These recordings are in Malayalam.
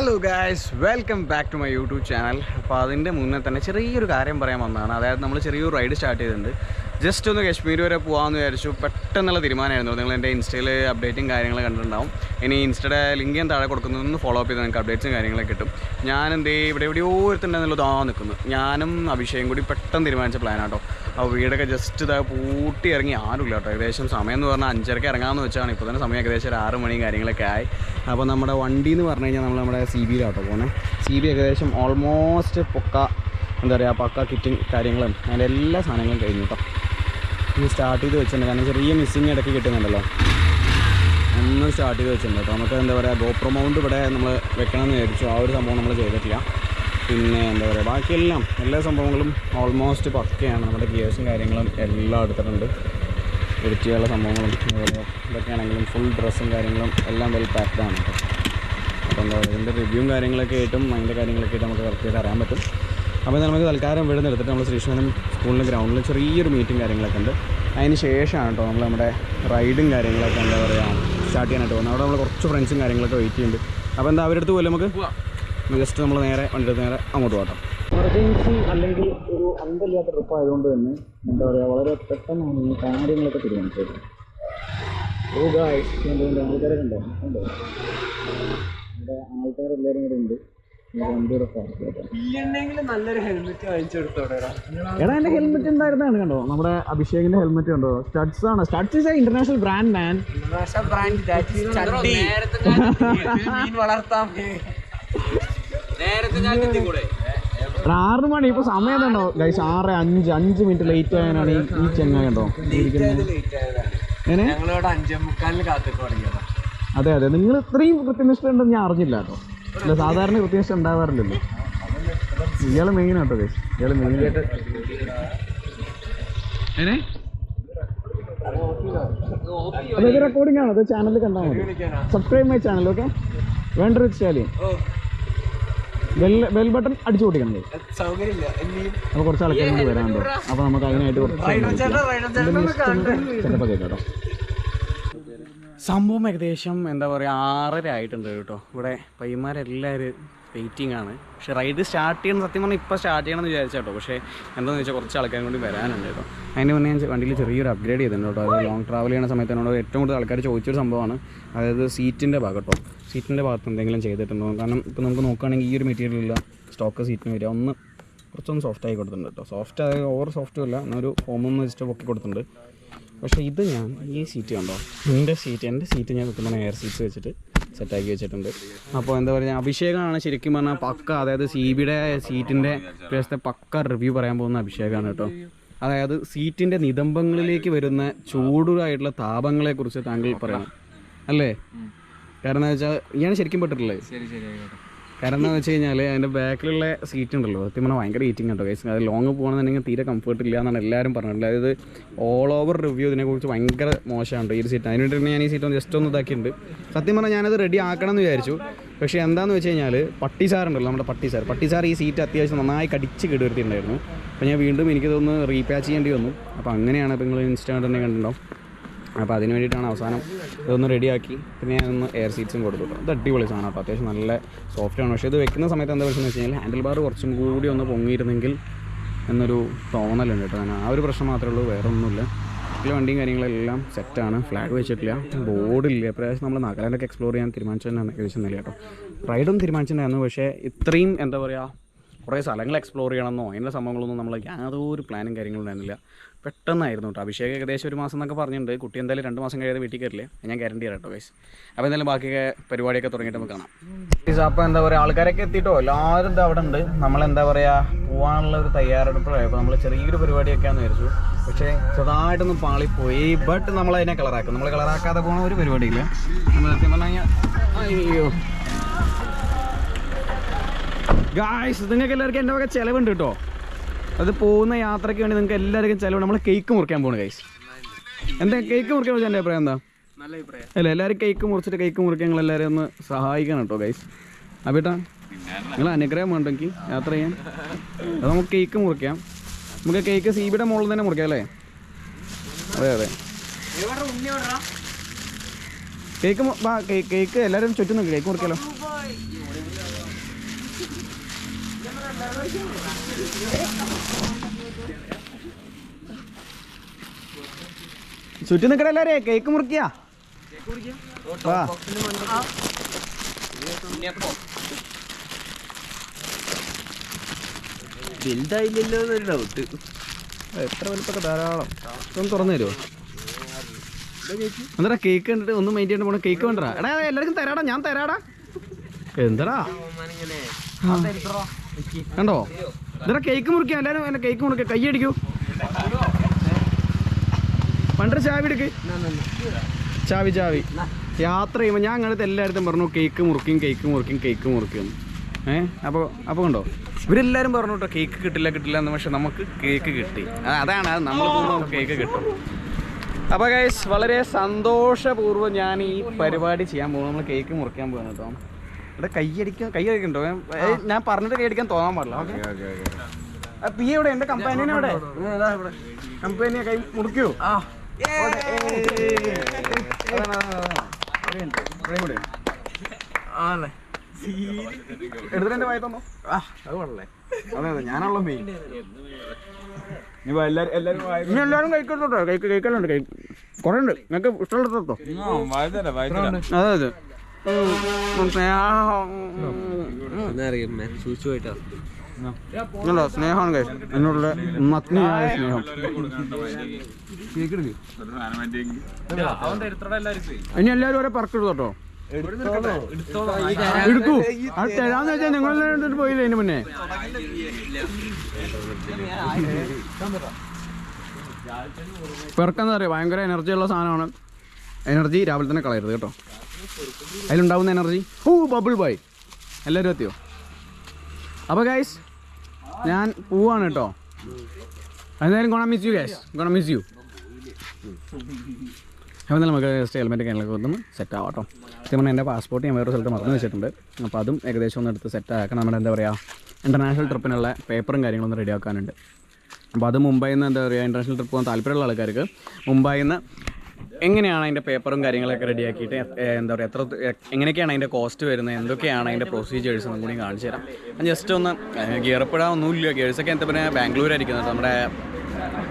Hello guys, welcome back to my YouTube channel. അപ്പോൾ അതിൻ്റെ മുന്നേ തന്നെ ചെറിയൊരു കാര്യം പറയാൻ വന്നതാണ്. അതായത് നമ്മൾ ചെറിയൊരു റൈഡ് സ്റ്റാർട്ട് ചെയ്തിട്ടുണ്ട്. ജസ്റ്റ് ഒന്ന് കാശ്മീർ വരെ പോകാമെന്ന് വിചാരിച്ചു. പെട്ടെന്നുള്ള തീരുമാനമായിരുന്നു. നിങ്ങൾ എൻ്റെ ഇൻസ്റ്റയിൽ അപ്ഡേറ്റും കാര്യങ്ങളും കണ്ടിട്ടുണ്ടാവും. ഇനി ഇൻസ്റ്റയുടെ ലിങ്ക് ഞാൻ താഴെ കൊടുക്കുന്നതൊന്ന് ഫോളോ അപ്പ് ചെയ്ത് നിങ്ങൾക്ക് അപ്ഡേറ്റ്സും കാര്യങ്ങളൊക്കെ കിട്ടും. ഞാനെന്തേ ഇവിടെ എവിടെയോ ഒരുത്തുണ്ടെന്നുള്ളത് നിൽക്കുന്നു. ഞാനും അഭിഷേകം കൂടി പെട്ടെന്ന് തീരുമാനിച്ച പ്ലാനാട്ടോ. അപ്പോൾ വീടൊക്കെ ജസ്റ്റ് ഇതാ പൂട്ടി ഇറങ്ങി ആരുമില്ല കേട്ടോ. ഏകദേശം സമയം എന്ന് പറഞ്ഞാൽ 5:30 ഇറങ്ങാമെന്ന് വെച്ചാണ്. ഇപ്പോൾ തന്നെ സമയം ഏകദേശം ഒരു 6 മണി കാര്യങ്ങളൊക്കെ ആയി. അപ്പോൾ നമ്മുടെ വണ്ടി എന്ന് പറഞ്ഞു കഴിഞ്ഞാൽ നമ്മുടെ CB യിലാട്ടോ പോകുന്നത്. CB ഏകദേശം ഓൾമോസ്റ്റ് പക്ക കിറ്റും കാര്യങ്ങളും അതിൻ്റെ എല്ലാ സാധനങ്ങളും കഴിഞ്ഞു കേട്ടോ. ഇത് സ്റ്റാർട്ട് ചെയ്ത് വെച്ചിട്ടുണ്ട്. കാരണം ചെറിയ മിസ്സിങ് ഇടയ്ക്ക് കിട്ടുന്നുണ്ടല്ലോ. ഒന്ന് സ്റ്റാർട്ട് ചെയ്ത് വെച്ചിട്ടുണ്ട് കേട്ടോ. നമുക്ക് ഗോപ്രോ മൗണ്ട് ഇവിടെ നമ്മൾ വെക്കണമെന്ന് വിചാരിച്ചു. ആ ഒരു സംഭവം നമ്മൾ ചെയ്തിട്ടില്ല. പിന്നെ ബാക്കിയെല്ലാം എല്ലാ സംഭവങ്ങളും ഓൾമോസ്റ്റ് പക്കയാണ്. നമ്മുടെ ഗിയേഴ്സും കാര്യങ്ങളും എല്ലാം എടുത്തിട്ടുണ്ട്. എഡിറ്റ് ചെയ്യാനുള്ള സംഭവങ്ങളും ഇതൊക്കെയാണെങ്കിലും ഫുൾ ഡ്രസ്സും കാര്യങ്ങളും എല്ലാം വെൽ പാക്ഡ് ആണ് കേട്ടോ. അപ്പോൾ ഇതിൻ്റെ റിവ്യൂവും കാര്യങ്ങളൊക്കെ ആയിട്ടും അതിൻ്റെ കാര്യങ്ങളൊക്കെ ആയിട്ട് നമുക്ക് കറക്റ്റായിട്ട് അറിയാൻ പറ്റും. അപ്പോൾ നമുക്ക് തൽക്കാലം ഇവിടെ നിന്ന് എടുത്തിട്ട് നമ്മൾ ശ്രീകൃഷ്ണനും സ്കൂളിൻ്റെ ഗ്രൗണ്ടിൽ ചെറിയൊരു മീറ്റിംഗ് കാര്യങ്ങളൊക്കെ ഉണ്ട്. അതിന് ശേഷമാണ് കേട്ടോ നമ്മുടെ റൈഡും കാര്യങ്ങളൊക്കെ സ്റ്റാർട്ട് ചെയ്യാനായിട്ട് പോകുന്നത്. അവിടെ നമ്മൾ കുറച്ച് ഫ്രണ്ട്സും കാര്യങ്ങളൊക്കെ വെയിറ്റ് ചെയ്യുന്നുണ്ട്. അപ്പോൾ അവരുടെ അടുത്ത് പോലെ നമുക്ക് ജസ്റ്റ് നമ്മൾ നേരെ വണ്ടിയെടുത്ത് നേരെ അങ്ങോട്ട് പോകാം. എമർജൻസി അല്ലെങ്കിൽ ഒരു അന്തമില്ലാത്ത ട്രിപ്പ് ആയതുകൊണ്ട് തന്നെ വളരെ പെട്ടെന്നാണ് കാര്യങ്ങളൊക്കെ തീരുമാനിച്ചത്. ആൾക്കാരൊക്കെ ഉണ്ടോ? ഉണ്ടോ? ഇവിടെ ആൾക്കാരെല്ലാവരും കൂടെ ഉണ്ട്. നല്ലൊരു ഹെൽമെറ്റ് വാങ്ങിച്ചെടുത്തോടെ. എടാ, എന്റെ ഹെൽമെറ്റ് ഉണ്ടായിരുന്നാണ് കണ്ടോ. നമ്മുടെ അഭിഷേകിന്റെ ഹെൽമെറ്റ് കണ്ടോ. സ്റ്റഡ്സ് ആണ്. Studds is a international brand man. വളർത്താം. 6 മണി ഇപ്പൊ സമയം കണ്ടോ ഗൈസ്. 6:05 മിനിറ്റ് ലേറ്റ് ആയാലാണ് ഈ ചെങ്ങ കണ്ടോ. അതെ അതെ, നിങ്ങൾ ഇത്രയും കൃത്യനിഷ്ഠ ഉണ്ടെന്ന് ഞാൻ അറിഞ്ഞില്ല കേട്ടോ. അല്ല, സാധാരണ കൃത്യനിഷ്ഠ ഉണ്ടാവാറില്ലല്ലോ. ഇയാള് മെയിൻ ആട്ടോ ഗൈസ്. ഇയാള് മെയിൻ ആയിട്ട് അതൊക്കെ റെക്കോർഡിംഗ് ആണ്. അത് ചാനലിൽ കണ്ടാൽ മതി. Subscribe my channel. ഓക്കെ, വേണ്ടൊരു സ്റ്റാലിയൻ ബെൽ ബട്ടൺ അടിച്ചു പൊട്ടിക്കണം. അപ്പോൾ കുറച്ച് ആൾക്കാർ കൊണ്ട് വരാനുണ്ടോ. അപ്പോൾ നമുക്ക് അതിനായിട്ട് കുറച്ച് കേട്ടോ. സംഭവം ഏകദേശം 6:30 ആയിട്ടുണ്ട് കേട്ടോ. ഇവിടെ പയ്യന്മാരെല്ലാവരും വെയിറ്റിംഗ് ആണ്. പക്ഷേ റൈഡ് സ്റ്റാർട്ട് ചെയ്യണം, സത്യം പറഞ്ഞാൽ ഇപ്പോൾ സ്റ്റാർട്ട് ചെയ്യണമെന്ന് വിചാരിച്ചാട്ടോ. പക്ഷേ എന്താണെന്ന് വെച്ചാൽ കുറച്ച് ആൾക്കാരും കൂടി വരാനുണ്ട് കേട്ടോ. അതിന് മുന്നേ ഞാൻ വണ്ടിയിൽ ചെറിയൊരു അപ്ഗ്രേഡ് ചെയ്തിട്ടുണ്ട് കേട്ടോ. അത് ലോങ് ട്രാവൽ ചെയ്യുന്ന സമയത്ത് എന്നോട് ഏറ്റവും കൂടുതൽ ആൾക്കാർ ചോദിച്ചൊരു സംഭവമാണ്. അതായത് സീറ്റിൻ്റെ ഭാഗം കേട്ടോ. സീറ്റിൻ്റെ ഭാഗത്ത് എന്തെങ്കിലും ചെയ്തിട്ടുണ്ടോ. കാരണം ഇപ്പോൾ നമുക്ക് നോക്കുകയാണെങ്കിൽ ഈ ഒരു മെറ്റീരിയലുള്ള സ്റ്റോക്ക് സീറ്റിന് വരിക കുറച്ചൊന്ന് സോഫ്റ്റ് ആയി കൊടുത്തിട്ടുണ്ട് കേട്ടോ. സോഫ്റ്റ് അതായത് ഓവർ സോഫ്റ്റും അല്ല, എന്നൊരു ഫോമൊന്ന് വെച്ചിട്ട് പൊക്കി കൊടുത്തിട്ടുണ്ട്. പക്ഷേ ഇത് ഞാൻ ഈ സീറ്റ് കണ്ടോ, എൻ്റെ സീറ്റ് ഞാൻ വെക്കുന്ന എയർ സീറ്റ്സ് വെച്ചിട്ട് സെറ്റാക്കി വെച്ചിട്ടുണ്ട്. അപ്പോൾ അഭിഷേകമാണ് ശരിക്കും പറഞ്ഞാൽ പക്ക, അതായത് CB യുടെ സീറ്റിൻ്റെ വ്യവസ്ഥ പക്ക റിവ്യൂ പറയാൻ പോകുന്ന അഭിഷേകമാണ് കേട്ടോ. അതായത് സീറ്റിൻ്റെ നിതംബങ്ങളിലേക്ക് വരുന്ന ചൂടായിട്ടുള്ള താപങ്ങളെക്കുറിച്ച് താങ്കൾ പറയണം അല്ലേ? കാരണം എന്താ വെച്ചാൽ ഇയാണ് ശരിക്കും പെട്ടിട്ടുള്ളത്. കാരണം എന്താണെന്ന് വെച്ച് കഴിഞ്ഞാൽ അതിൻ്റെ ബാക്കിലുള്ള സീറ്റ് ഉണ്ടല്ലോ, സത്യം പറഞ്ഞാൽ ഭയങ്കര ഹീറ്റിംഗ് കേട്ടോ ഗൈസ്. അത് ലോങ് പോകണമെന്നുണ്ടെങ്കിൽ തീരെ കംഫർട്ട് ഇല്ല എന്നാണ് എല്ലാവരും പറഞ്ഞിട്ടുള്ളത്. അതായത് ഓൾ ഓവർ റിവ്യൂ ഇതിനെക്കുറിച്ച് ഭയങ്കര മോശമാണ് ഈ സീറ്റ്. അതിനുവേണ്ടി തന്നെ ഞാൻ ഈ സീറ്റ് ജസ്റ്റ് ഒന്ന് ഇതാക്കിയിട്ടുണ്ട്. സത്യം പറഞ്ഞാൽ ഞാനത് റെഡി ആക്കണം എന്ന് വിചാരിച്ചു. പക്ഷേ എന്താണെന്ന് വെച്ച് കഴിഞ്ഞാൽ പട്ടിസാറുണ്ടല്ലോ, നമ്മുടെ പട്ടിസാർ ഈ സീറ്റ് അത്യാവശ്യം നന്നായി കടിച്ച് കേടുവരുത്തിയിട്ടുണ്ടായിരുന്നു. അപ്പോൾ ഞാൻ വീണ്ടും എനിക്കിതൊന്ന് റീപാച്ച് ചെയ്യേണ്ടി വന്നു. അപ്പോൾ അങ്ങനെയാണ്. ഇപ്പോൾ നിങ്ങൾ ഇൻസ്റ്റാഗ്രാമിൽ തന്നെ കണ്ടിട്ടുണ്ടാവും. അപ്പോൾ അതിന് വേണ്ടിയിട്ടാണ് അവസാനം ഇതൊന്ന് റെഡിയാക്കി. പിന്നെ ഞാനൊന്ന് എയർ സീറ്റ്സും കൊടുത്തു. അത് അടിപൊളി സാധനം കേട്ടോ. അത്യാവശ്യം നല്ല സോഫ്റ്റാണ്. പക്ഷേ ഇത് വെക്കുന്ന സമയത്ത് എന്താ പ്രശ്നം എന്ന് വെച്ച് കഴിഞ്ഞാൽ ഹാൻഡിൽ ബാർ കുറച്ചും കൂടി ഒന്ന് പൊങ്ങിയിരുന്നെങ്കിൽ എന്നൊരു തോന്നലുണ്ട് കേട്ടോ. ആ ഒരു പ്രശ്നം മാത്രമേ ഉള്ളൂ, വേറെ ഒന്നുമില്ല. ഇതിലെ വണ്ടിയും കാര്യങ്ങളെല്ലാം സെറ്റാണ്. ഫ്ലാഗ് വെച്ചിട്ടില്ല, ബോർഡില്ല. അപ്രാവശ്യം നമ്മൾ നാഗാലാൻഡൊക്കെ എക്സ്പ്ലോർ ചെയ്യാൻ തീരുമാനിച്ചതന്നെയാണ് ഏകദേശം നില കേട്ടോ. റൈഡും തീരുമാനിച്ചിട്ടുണ്ടായിരുന്നു. പക്ഷേ ഇത്രയും കുറേ സ്ഥലങ്ങൾ എക്സ്പ്ലോർ ചെയ്യണമെന്നോ അതിൻ്റെ സംഭവങ്ങളൊന്നും നമ്മൾ യാതൊരു പ്ലാനും കാര്യങ്ങളും ഉണ്ടായിരുന്നില്ല. പെട്ടെന്നായിരുന്നു കേട്ടോ. അഭിഷേക് ഏകദേശം 1 മാസം എന്നൊക്കെ പറഞ്ഞിട്ടുണ്ട്. കുട്ടി എന്തായാലും 2 മാസം കഴിയാതെ വീട്ടിൽ കയറില്ലേ, ഞാൻ ഗ്യാരണ്ടി തരാം കേട്ടോ ഗൈസ്. അപ്പോൾ എന്തായാലും ബാക്കിയൊക്കെ പരിപാടിയൊക്കെ തുടങ്ങിയിട്ട് നമുക്ക് കാണാം. അപ്പോൾ ആൾക്കാരൊക്കെ എത്തിയിട്ടോ, എല്ലാവരും ഇത് അവിടെ ഉണ്ട്. പോകാനുള്ള ഒരു തയ്യാറെടുപ്പായി. അപ്പോൾ നമ്മൾ ചെറിയൊരു പരിപാടിയൊക്കെയാണെന്ന് വിചാരിച്ചു. പക്ഷേ ചെറുതായിട്ടൊന്നും പാളിപ്പോയി. ബട്ട് നമ്മളതിനെ കളറാക്കും. നമ്മൾ കളറാക്കാതെ പോകുന്ന ഒരു പരിപാടിയില്ല. നമ്മൾ സത്യം പറഞ്ഞു കഴിഞ്ഞാൽ അയ്യോ ഗായ്സ്, നിങ്ങൾക്ക് എല്ലാവർക്കും എൻ്റെ വക ചിലവുണ്ട് കേട്ടോ. അത് പോകുന്ന യാത്രയ്ക്ക് വേണ്ടി നിങ്ങൾക്ക് എല്ലാവർക്കും ചിലവുണ്ട്. നമ്മൾ കേക്ക് മുറിക്കാൻ പോകണം ഗൈസ്. എന്താ കേക്ക് മുറിക്കാൻ വെച്ചാൽ എൻ്റെ അഭിപ്രായം എന്താ? അല്ല, എല്ലാവരും കേക്ക് മുറിക്കാൻ നിങ്ങൾ എല്ലാവരും ഒന്ന് സഹായിക്കണം കേട്ടോ ഗൈസ്. അബേട്ടാ, നിങ്ങൾ അനുഗ്രഹം വേണ്ടെങ്കിൽ യാത്ര ചെയ്യാൻ. അത് നമുക്ക് കേക്ക് മുറിക്കാം. നമുക്ക് കേക്ക് CB യുടെ മുകളിൽ തന്നെ മുറിക്കാം അല്ലേ? അതെ. കേക്ക് എല്ലാവരും ചുറ്റും നോക്കി കേക്ക് മുറിക്കാമല്ലോ. ചുറ്റി നിൽക്കണല്ലേ കേക്ക് മുറിക്കാ വലുതായില്ലല്ലോ എന്നൊരു ഡൗട്ട്. എത്ര വലുപ്പൊക്കെ ധാരാളം. ഒന്ന് തുറന്നു തരുമോ? എന്താ കേക്ക് കണ്ടിട്ട് ഒന്നും മൈൻഡ് ചെയ്യണ്ട പോണ കേക്ക് വേണ്ടടാ. എടാ എല്ലാവർക്കും തരാടാ, ഞാൻ തരാടാ. എന്താടാ കണ്ടോ? എന്താ കേക്ക് മുറിക്കാം, എല്ലാവരും എന്നെ കേക്ക് മുറിക്കാം. കൈ അടിക്കൂ. പണ്ടൊരു ചാവി എടുക്ക്. ചാവി യാത്ര ചെയ്യുമ്പോൾ ഞാൻ അങ്ങനത്തെ എല്ലായിടത്തും പറഞ്ഞു കേക്ക് മുറിക്കും. അപ്പോൾ കണ്ടോ ഇവരെല്ലാവരും പറഞ്ഞു കേട്ടോ കേക്ക് കിട്ടില്ല എന്ന്. പക്ഷെ നമുക്ക് കേക്ക് കിട്ടി. അതാണ് നമ്മൾ കേക്ക് കിട്ടും. അപ്പോൾ ഗൈസ് വളരെ സന്തോഷപൂർവ്വം ഞാൻ ഈ പരിപാടി ചെയ്യാൻ പോകും. നമ്മൾ കേക്ക് മുറിക്കാൻ പോകുന്നു കേട്ടോ. ഇവിടെ കൈ അടിക്കണ്ടോ? ഞാൻ പറഞ്ഞിട്ട് കൈ അടിക്കാൻ തോന്നാൻ പാടില്ല. ഓക്കെ പി എവിടെ? എൻ്റെ കമ്പാനിയനെ ഇവിടെ കമ്പാനിയെ കൈ മുറിക്കൂ. എടുത്തിട്ട് എൻ്റെ വായി തന്നോ. അത് പാടല്ലേ? അതെ ഞാനാണല്ലോ മെയിൻ. എല്ലാവരും കഴിക്കട്ടോ. കഴിക്കലുണ്ട് കുറേ ഉണ്ട്. നിങ്ങൾക്ക് ഇഷ്ടമുള്ളതോ? അതെ സ്നേഹമാണ് കൈ എന്നുള്ള നഗ്നയായ സ്നേഹം. ഇനി എല്ലാവരും ഒരേ പറക്കെടുത്തോട്ടോ. എടുക്കൂ. അത് തരാന്ന് വെച്ചാൽ നിങ്ങൾ പോയില്ലേ അതിന് മുന്നേ? പെറുക്കെന്താ പറയുക, ഭയങ്കര എനർജി ഉള്ള സാധനമാണ്. എനർജി രാവിലെ തന്നെ കളയരുത് കേട്ടോ. അതിലുണ്ടാവുന്ന എനർജി. ബബിൾ ബോയ് എല്ലാവരും എത്തിയോ? അപ്പോൾ ഗൈസ് ഞാൻ പോവാണ് കേട്ടോ. എന്തായാലും ഗോണ മിസ് യു. അപ്പോൾ നമുക്ക് ജസ്റ്റ് ഹെൽമെറ്റ് കാര്യങ്ങളൊക്കെ ഒന്ന് സെറ്റ് ആവാട്ടോ. സത്യം പറഞ്ഞാൽ എൻ്റെ പാസ്പോർട്ട് ഞാൻ വേറെ സ്ഥലത്ത് മറന്നു വെച്ചിട്ടുണ്ട്. അപ്പോൾ അതും ഏകദേശം ഒന്ന് എടുത്ത് സെറ്റ് ആക്കണം. നമ്മുടെ എന്താ പറയുക ഇൻ്റർനാഷണൽ ട്രിപ്പിനുള്ള പേപ്പറും കാര്യങ്ങളൊന്നും റെഡി ആക്കാനുണ്ട്. അപ്പോൾ അത് മുംബൈയിൽ നിന്ന് എന്താ പറയുക ഇൻ്റർനാഷണൽ ട്രിപ്പ് പോകാൻ താല്പര്യമുള്ള ആൾക്കാർക്ക് മുംബൈയിൽ നിന്ന് എങ്ങനെയാണ് അതിൻ്റെ പേപ്പറും കാര്യങ്ങളൊക്കെ റെഡിയാക്കിയിട്ട് എന്താ പറയുക എങ്ങനെയൊക്കെയാണ് അതിൻ്റെ കോസ്റ്റ് വരുന്നത്, എന്തൊക്കെയാണ് അതിൻ്റെ പ്രൊസീജിയേഴ്സ് എന്നും കൂടി കാണിച്ചു തരാം. ജസ്റ്റ് ഒന്ന് ഗിയറപ്പിടാനൊന്നുമില്ല. ഗിയേഴ്സൊക്കെ എന്താ പറയുക ബാംഗ്ലൂരായിരിക്കുന്നത്. നമ്മുടെ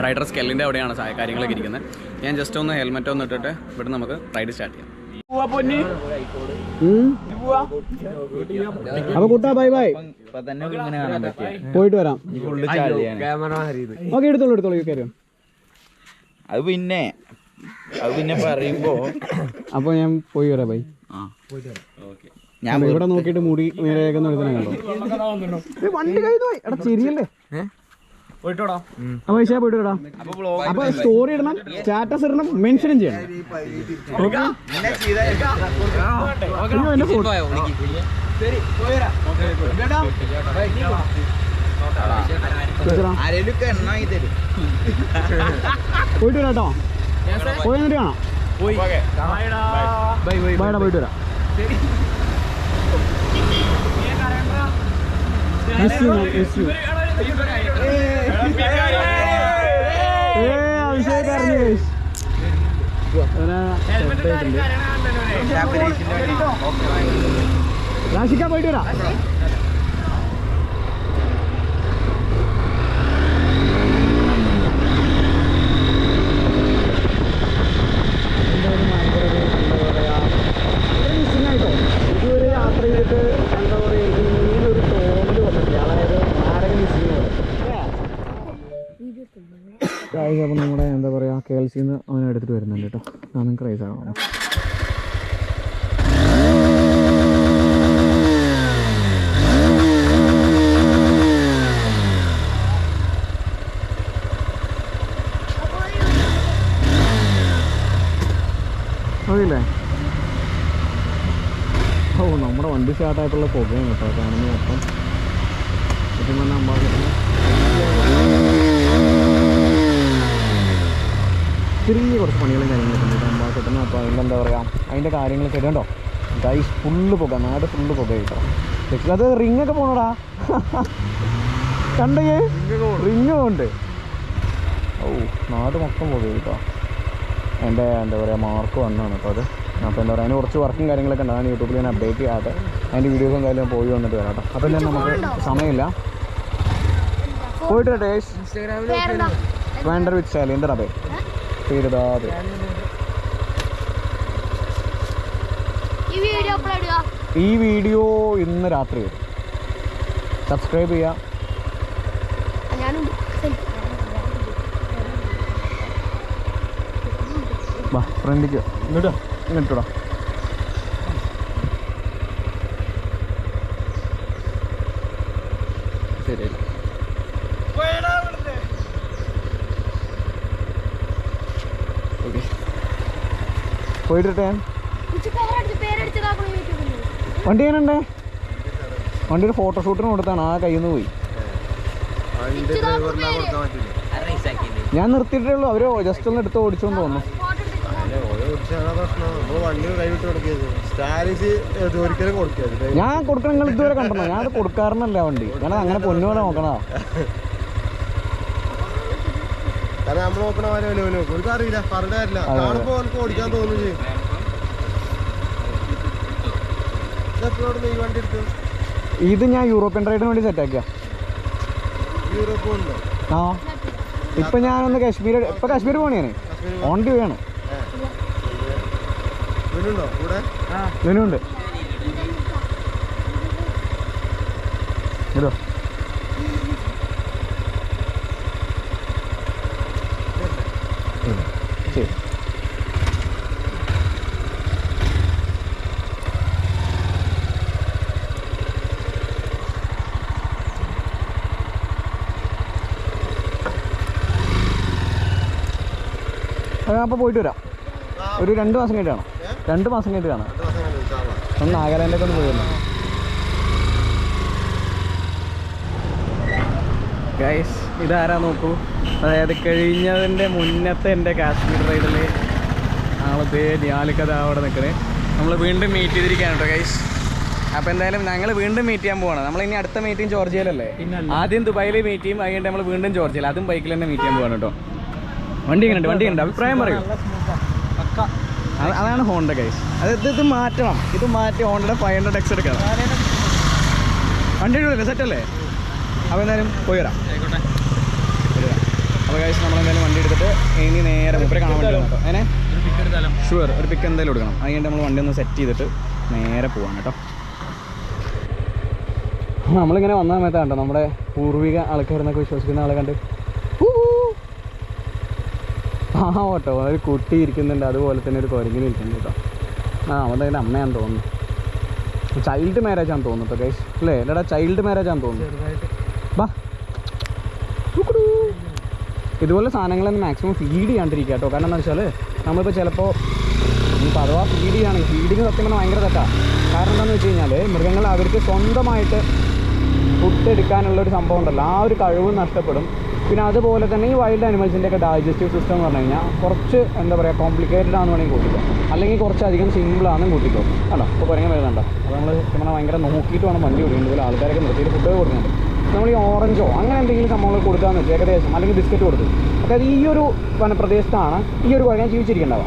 റൈഡർ സ്കെല്ലിൻ്റെ അവിടെയാണ് കാര്യങ്ങളൊക്കെ ഇരിക്കുന്നത്. ഞാൻ ജസ്റ്റ് ഒന്ന് ഹെൽമെറ്റ് ഒന്ന് ഇട്ടിട്ട് ഇവിടെ നമുക്ക് റൈഡ് സ്റ്റാർട്ട് ചെയ്യാം. അപ്പോൾ കുട്ടാ ബൈ പോയിട്ട് വരാം. ഓക്കെ എടുത്തോളൂ കയറിയോ. അത് പിന്നെ പറയുമ്പോ അപ്പോൾ ഞാൻ പോയി വരാം ബൈ. ഞാൻ ഇവിടെ നോക്കിയിട്ട് മുടി നേരെയൊക്കെ എടുത്തേ കണ്ടോ. വണ്ടി കഴിഞ്ഞു പോയി. എടാ ശരിയല്ലേ? പോയിട്ടോടാ. അപ്പോൾ വിഷയ പോയിട്ട് വരാം. അപ്പോൾ സ്റ്റോറി ഇടണം, സ്റ്റാറ്റസ് ഇടണം, മെൻഷനും ചെയ്യണം. എന്നെ ഫോട്ടോ പോയിട്ട് വരാട്ടോ. പോയി എന്നിട്ട് കാണാം. ബൈഡാ പോയിട്ട് വരാം. അഭിഷേക് അറിഞ്ഞു രാശിക്ക പോയിട്ട് വരാം. ഇതുവരെ യാത്ര ചെയ്തിട്ട് എന്താ പറയുക ഇങ്ങനൊരു തോന്നൽ വന്നിട്ടില്ല. അതായത് ആരെങ്കിലും മിസ്സിങ് പോലെ. അപ്പോൾ നമ്മുടെ എന്താ പറയുക KLCന്ന് അവനെ എടുത്തിട്ട് വരുന്നുണ്ട് കേട്ടോ. അതൊന്നും ക്രൈസ് ആകണം. അതില്ലേ നമ്മുടെ വണ്ടി സ്റ്റാർട്ടായിട്ടുള്ള പുകയാണ് കേട്ടോ കാണുന്ന മൊത്തം. സത്യം പറഞ്ഞാൽ അമ്പാകത്തിന് ചെറിയ കുറച്ച് പണികളും കാര്യങ്ങളൊക്കെ ഉണ്ട് അമ്പാകത്തിന്. അപ്പോൾ അതിൻ്റെ എന്താ പറയുക അതിൻ്റെ കാര്യങ്ങളൊക്കെ ഇടണ്ടോ. ഗൈസ് ഫുള്ള് പുക, നാട് ഫുള്ള് പുക കേട്ടോ. അത് റിങ്ങൊക്കെ പോണടാ. കണ്ടേ റിങ് പോണ്ട്. നാട് മൊത്തം പുക കേട്ടോ. എൻ്റെ എന്താ പറയുക മാർക്ക് വന്നതാണ് കേട്ടോ അത്. അപ്പോൾ എന്താ പറയുക അതിന് കുറച്ച് വർക്കും കാര്യങ്ങളൊക്കെ ഉണ്ട്. അതാണ് യൂട്യൂബിൽ ഞാൻ അപ്ഡേറ്റ് ചെയ്യാതെ അതിൻ്റെ വീഡിയോസ് എന്തായാലും പോയി വന്നിട്ട് വരാം കേട്ടോ. അപ്പോൾ ഞാൻ നമുക്ക് സമയമില്ല. പോയിട്ട് ടേസ് ഇൻസ്റ്റാഗ്രാമിൽ വേണ്ടർ വിത്ത് സ്റ്റാലിയൻ എന്താ അതെ പേരിതാ അതെ. ഈ വീഡിയോ ഇന്ന് രാത്രി വരും. സബ്സ്ക്രൈബ് ചെയ്യാം. വാ ഫ്രണ്ടിക്ക് ഇങ്ങോട്ടാ. ശരി ഓക്കെ പോയിട്ടെ. വണ്ടി എങ്ങനെയുണ്ടേ? വണ്ടിയുടെ ഫോട്ടോഷൂട്ടിന് കൊടുത്താണ് ആ കയ്യിൽ നിന്ന് പോയി. ഞാൻ നിർത്തിയിട്ടേ ഉള്ളൂ. അവര് ജസ്റ്റ് ഒന്ന് എടുത്ത് ഓടിച്ചോന്ന് തോന്നുന്നു. ഞാൻ കൊടുക്കണം. നിങ്ങൾ ഇതുവരെ കണ്ടോ? ഞാൻ അത് കൊടുക്കാറുന്നല്ല വണ്ടി. ഞാൻ അങ്ങനെ പൊന്നോടെ നോക്കണോ? നമ്മൾ നോക്കണ പോലെ അറിയില്ല, പറഞ്ഞ കാര്യമില്ല. കാണുമ്പോ അവർക്ക് ഓടിക്കാൻ തോന്നുന്നു ചെയ്യും. വണ്ടി എടുത്തു. ഇത് ഞാൻ യൂറോപ്യൻ റൈഡിന് വേണ്ടി സെറ്റാക്കിയ. യൂറോപ്പ് ഉണ്ടോ? ആ ഇപ്പൊ ഞാനൊന്ന് കാശ്മീർ പോണേന് ഓൺ ഡ്യൂ ആണ്. ഉണ്ട് ഇതോ ശരി. അപ്പോൾ പോയിട്ട് വരാം. ഒരു 2 മാസം കഴിഞ്ഞിട്ട് കാണാം. 2 മാസം കഴിഞ്ഞിട്ട് കാണാം. ഒന്ന് നാഗാലാൻഡൊക്കെ ഒന്ന് പോയി വരണം. ഗൈസ് ഇതാരാ നോക്കൂ. അതായത് കഴിഞ്ഞതിൻ്റെ മുന്നത്തെ എൻ്റെ കാശ്മീർ റൈഡിൽ ആളത്തെ ധ്യാലിക്കഥ അവിടെ നിൽക്കണേ. നമ്മൾ വീണ്ടും മീറ്റ് ചെയ്തിരിക്കുകയാണ് കേട്ടോ ഗൈസ്. അപ്പോൾ എന്തായാലും ഞങ്ങൾ വീണ്ടും മീറ്റ് ചെയ്യാൻ പോവാണ്. നമ്മളിനി അടുത്ത മീറ്റിംഗ് ജോർജിയയിലല്ലേ. ആദ്യം ദുബായിൽ മീറ്റ് ചെയ്യും, അതുകൊണ്ട് നമ്മൾ വീണ്ടും ജോർജിയയിൽ, അതും ബൈക്കിൽ തന്നെ മീറ്റ് ചെയ്യാൻ പോവാണ് കേട്ടോ. വണ്ടി എങ്ങനെയുണ്ട്? അഭിപ്രായം പറയൂ. അതാണ് ഹോണ്ട ഗൈസ്. ഇത് മാറ്റണം. ഇത് മാറ്റി ഹോണ്ടയുടെ 500X എടുക്കണം. വണ്ടി ഇടില്ലേ? സെറ്റല്ലേ? അപ്പോൾ എന്തായാലും പോയി വരാം. അപ്പോൾ ഗൈസ് നമ്മളെന്തായാലും വണ്ടി എടുത്തിട്ട് ഇനി നേരെ മൂപ്പരെ കാണാൻ വേണ്ടി കേട്ടോ. അതിനെ ഷുവർ ഒരു പിക്ക് എന്തായാലും എടുക്കണം. അതുകൊണ്ട് നമ്മൾ വണ്ടി ഒന്ന് സെറ്റ് ചെയ്തിട്ട് നേരെ പോവാണ് കേട്ടോ. നമ്മളിങ്ങനെ വന്ന സമയത്താണ് കേട്ടോ നമ്മുടെ പൂർവിക ആൾക്കാരെന്നൊക്കെ വിശ്വസിക്കുന്ന ആളെ കണ്ട് കേട്ടോ ഒരു കുട്ടി ഇരിക്കുന്നുണ്ട്. അതുപോലെ തന്നെ ഒരു കുരങ്ങിന് ഇരിക്കുന്നുണ്ട് കേട്ടോ. അവൻ്റെ അമ്മയാന്ന് തോന്നുന്നു. ചൈൽഡ് മാരേജ് ആണെന്ന് തോന്നുന്നു കേട്ടോ ഗൈസ്. അല്ലേ എടാ ചൈൽഡ് മാരേജ് ആണെന്ന് തോന്നുന്നു. ബാ ഇതുപോലെ സാധനങ്ങളൊന്നും മാക്സിമം ഫീഡ് ചെയ്യാണ്ടിരിക്കുക കേട്ടോ. കാരണം എന്താ വെച്ചാൽ നമ്മളിപ്പോൾ ചിലപ്പോൾ ഇപ്പോൾ അഥവാ ഫീഡ് ചെയ്യുകയാണെങ്കിൽ ഫീഡിങ് സത്യം പറഞ്ഞാൽ ഭയങ്കര തെറ്റാണ്. കാരണം എന്താണെന്ന് വെച്ച് കഴിഞ്ഞാൽ മൃഗങ്ങൾ അവർക്ക് സ്വന്തമായിട്ട് ഫുഡ് എടുക്കാനുള്ളൊരു സംഭവം ഉണ്ടല്ലോ, ആ ഒരു കഴിവ് നഷ്ടപ്പെടും. പിന്നെ അതുപോലെ തന്നെ ഈ വൈൽഡ് അനിമൽസിൻ്റെയൊക്കെ ഡൈജസ്റ്റീവ് സിസ്റ്റം എന്ന് പറഞ്ഞു കഴിഞ്ഞാൽ കുറച്ച് എന്താ പറയുക കോംപ്ലിക്കേറ്റഡ് ആണെന്ന് വേണമെങ്കിൽ കൂട്ടിക്കോ, അല്ലെങ്കിൽ കുറച്ചധികം സിമ്പിളാണെന്നും കൂട്ടിക്കോ. കണ്ടോ ഇപ്പോൾ കുരങ്ങൻ വരുന്നുണ്ടോ? അപ്പോൾ നമ്മൾ നമ്മൾ ഭയങ്കര നോക്കിയിട്ട് വേണം വണ്ടി കൊടുക്കുന്നത്. ഇതുപോലെ ആൾക്കാരൊക്കെ നിർത്തിയിട്ട് ഫുഡ് കൊടുക്കുന്നുണ്ട്. നമ്മൾ ഈ ഓറഞ്ചോ അങ്ങനെ എന്തെങ്കിലും സംഭവങ്ങൾ കൊടുക്കാമെന്ന് വെച്ചാൽ ഏകദേശം, അല്ലെങ്കിൽ ബിസ്ക്കറ്റ് കൊടുത്തു. അതായത് ഈ ഒരു വനപ്രദേശത്താണ് ഈ ഒരു കുരങ്ങൻ ജീവിച്ചിരിക്കേണ്ടവ.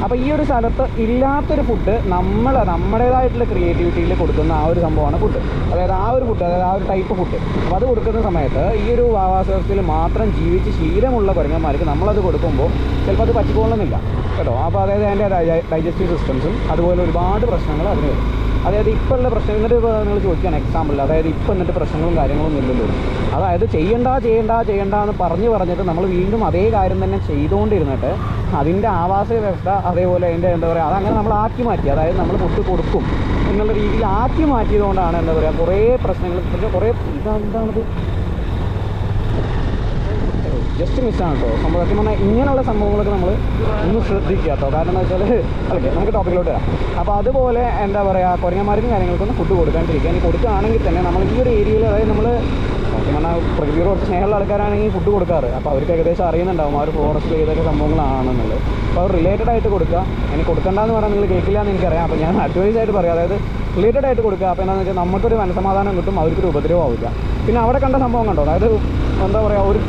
അപ്പോൾ ഈ ഒരു സ്ഥലത്ത് ഇല്ലാത്തൊരു ഫുഡ് നമ്മുടേതായിട്ടുള്ള ക്രിയേറ്റിവിറ്റിയിൽ കൊടുക്കുന്ന ആ ഒരു സംഭവമാണ് ഫുഡ്. അതായത് ആ ഒരു ഫുഡ്, അതായത് ആ ഒരു ടൈപ്പ് ഫുഡ്. അപ്പോൾ അത് കൊടുക്കുന്ന സമയത്ത് ഈ ഒരു ആവാസ വ്യവസ്ഥയിൽ മാത്രം ജീവിച്ച് ശീലമുള്ള കുരങ്ങന്മാർക്ക് നമ്മളത് കൊടുക്കുമ്പോൾ ചിലപ്പോൾ അത് പറ്റിക്കൊള്ളുന്നില്ല കേട്ടോ. അപ്പോൾ അതായത് അതിൻ്റെ ഡൈജസ്റ്റീവ് സിസ്റ്റംസും അതുപോലെ ഒരുപാട് പ്രശ്നങ്ങൾ അതിന് വരും. അതായത് ഇപ്പോൾ ഉള്ള പ്രശ്നം എന്നിട്ട് നിങ്ങൾ ചോദിക്കുകയാണ് എക്സാമ്പിൾ, അതായത് ഇപ്പോൾ എന്നിട്ട് പ്രശ്നങ്ങളും കാര്യങ്ങളൊന്നും ഇല്ലല്ലോ. അതായത് ചെയ്യണ്ട എന്ന് പറഞ്ഞിട്ട് നമ്മൾ വീണ്ടും അതേ കാര്യം തന്നെ ചെയ്തുകൊണ്ടിരുന്നിട്ട് അതിൻ്റെ ആവാസ വ്യവസ്ഥ അതേപോലെ അതിൻ്റെ എന്താ പറയുക അതങ്ങനെ നമ്മൾ ആക്കി മാറ്റി. അതായത് നമ്മൾ ഫുഡ് കൊടുക്കും എന്നുള്ള രീതിയിൽ ആക്കി മാറ്റിയതുകൊണ്ടാണ് എന്താ പറയുക കുറേ പ്രശ്നങ്ങൾ. കുറേ ഇതാണത് ജസ്റ്റ് മിസ്സാണ് കേട്ടോ സംഭവം. സത്യം പറഞ്ഞാൽ ഇങ്ങനെയുള്ള സംഭവങ്ങളൊക്കെ നമ്മൾ ഒന്ന് ശ്രദ്ധിക്കുക കേട്ടോ. കാരണം എന്താ വെച്ചാൽ അല്ലേ നമുക്ക് ടോപ്പിക്കിലോട്ട് വരാം. അപ്പോൾ അതുപോലെ എന്താ പറയുക കുരങ്ങന്മാർക്കും കാര്യങ്ങൾക്കൊന്നും ഫുഡ് കൊടുക്കാണ്ടിരിക്കുക. ഇനി കൊടുക്കുകയാണെങ്കിൽ തന്നെ നമ്മൾ ഈ ഒരു ഏരിയയിൽ, അതായത് നമ്മൾ സത്യം പറഞ്ഞാൽ പ്രകൃതിയോട് കുറച്ച് സ്നേഹമുള്ള ആൾക്കാരാണെങ്കിൽ ഫുഡ് കൊടുക്കാറ്. അപ്പോൾ അവർക്ക് ഏകദേശം അറിയുന്നുണ്ടാവും ആ ഒരു ഫോറസ്റ്റിൽ ഏതൊക്കെ സംഭവങ്ങളാണെന്നുള്ളത്. അപ്പോൾ അവർ റിലേറ്റഡ് ആയിട്ട് കൊടുക്കുക. ഇനി കൊടുക്കേണ്ടതെന്ന് പറഞ്ഞാൽ നിങ്ങൾ കേൾക്കില്ല എന്ന് എനിക്കറിയാം. അപ്പോൾ ഞാൻ അഡ്വൈസ് ആയിട്ട് പറയാം, അതായത് റിലേറ്റഡ് ആയിട്ട് കൊടുക്കുക. അപ്പോൾ എന്താണെന്ന് വെച്ചാൽ നമുക്കൊരു മനസമാധാനം കിട്ടും, അവർക്കൊരു ഉപദ്രവം ആവില്ല. പിന്നെ അവിടെ കണ്ട സംഭവം കണ്ടോ, അതായത് എന്താ പറയുക ഒരു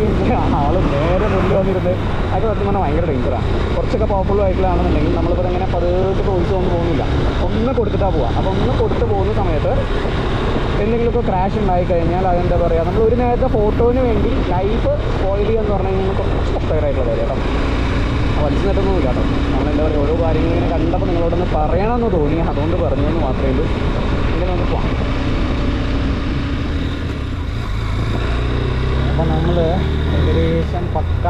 ആൾ നേരെ മുന്നിൽ വന്നിരുന്ന് അതൊക്കെ സത്യം പറഞ്ഞാൽ ഭയങ്കര ഡേഞ്ചറാണ്. കുറച്ചൊക്കെ പവർഫുൾ ആയിട്ടുള്ളതാണെന്നുണ്ടെങ്കിൽ നമ്മളിപ്പോൾ ഇങ്ങനെ പതുക്കെ ചോദിച്ചു ഒന്നും പോകുന്നില്ല, ഒന്ന് കൊടുത്തിട്ടാണ് പോവുക. അപ്പോൾ ഒന്ന് കൊടുത്ത് പോകുന്ന സമയത്ത് എന്തെങ്കിലുമൊക്കെ ക്രാഷ് ഉണ്ടായി കഴിഞ്ഞാൽ അതെന്താ പറയുക, നമ്മൾ ഒരു നേരത്തെ ഫോട്ടോന് വേണ്ടി ലൈഫ് സ്പോയിൽ ചെയ്യുക എന്ന് പറഞ്ഞു കഴിഞ്ഞാൽ കുറച്ച് കഷ്ടകരമായിട്ടുള്ള കാര്യം കേട്ടോ. വലിച്ചു നിട്ടൊന്നുമില്ല കേട്ടോ. നമ്മളെന്താ പറയുക, ഓരോ കാര്യങ്ങൾ ഇങ്ങനെ കണ്ടപ്പോൾ നിങ്ങളോടൊന്ന് പറയണമെന്ന് തോന്നി, അതുകൊണ്ട് പറഞ്ഞു എന്ന് മാത്രമേ ഉള്ളൂ. ഇങ്ങനെ നമുക്ക് പോവാം. അപ്പം നമ്മൾ ഏകദേശം പക്ക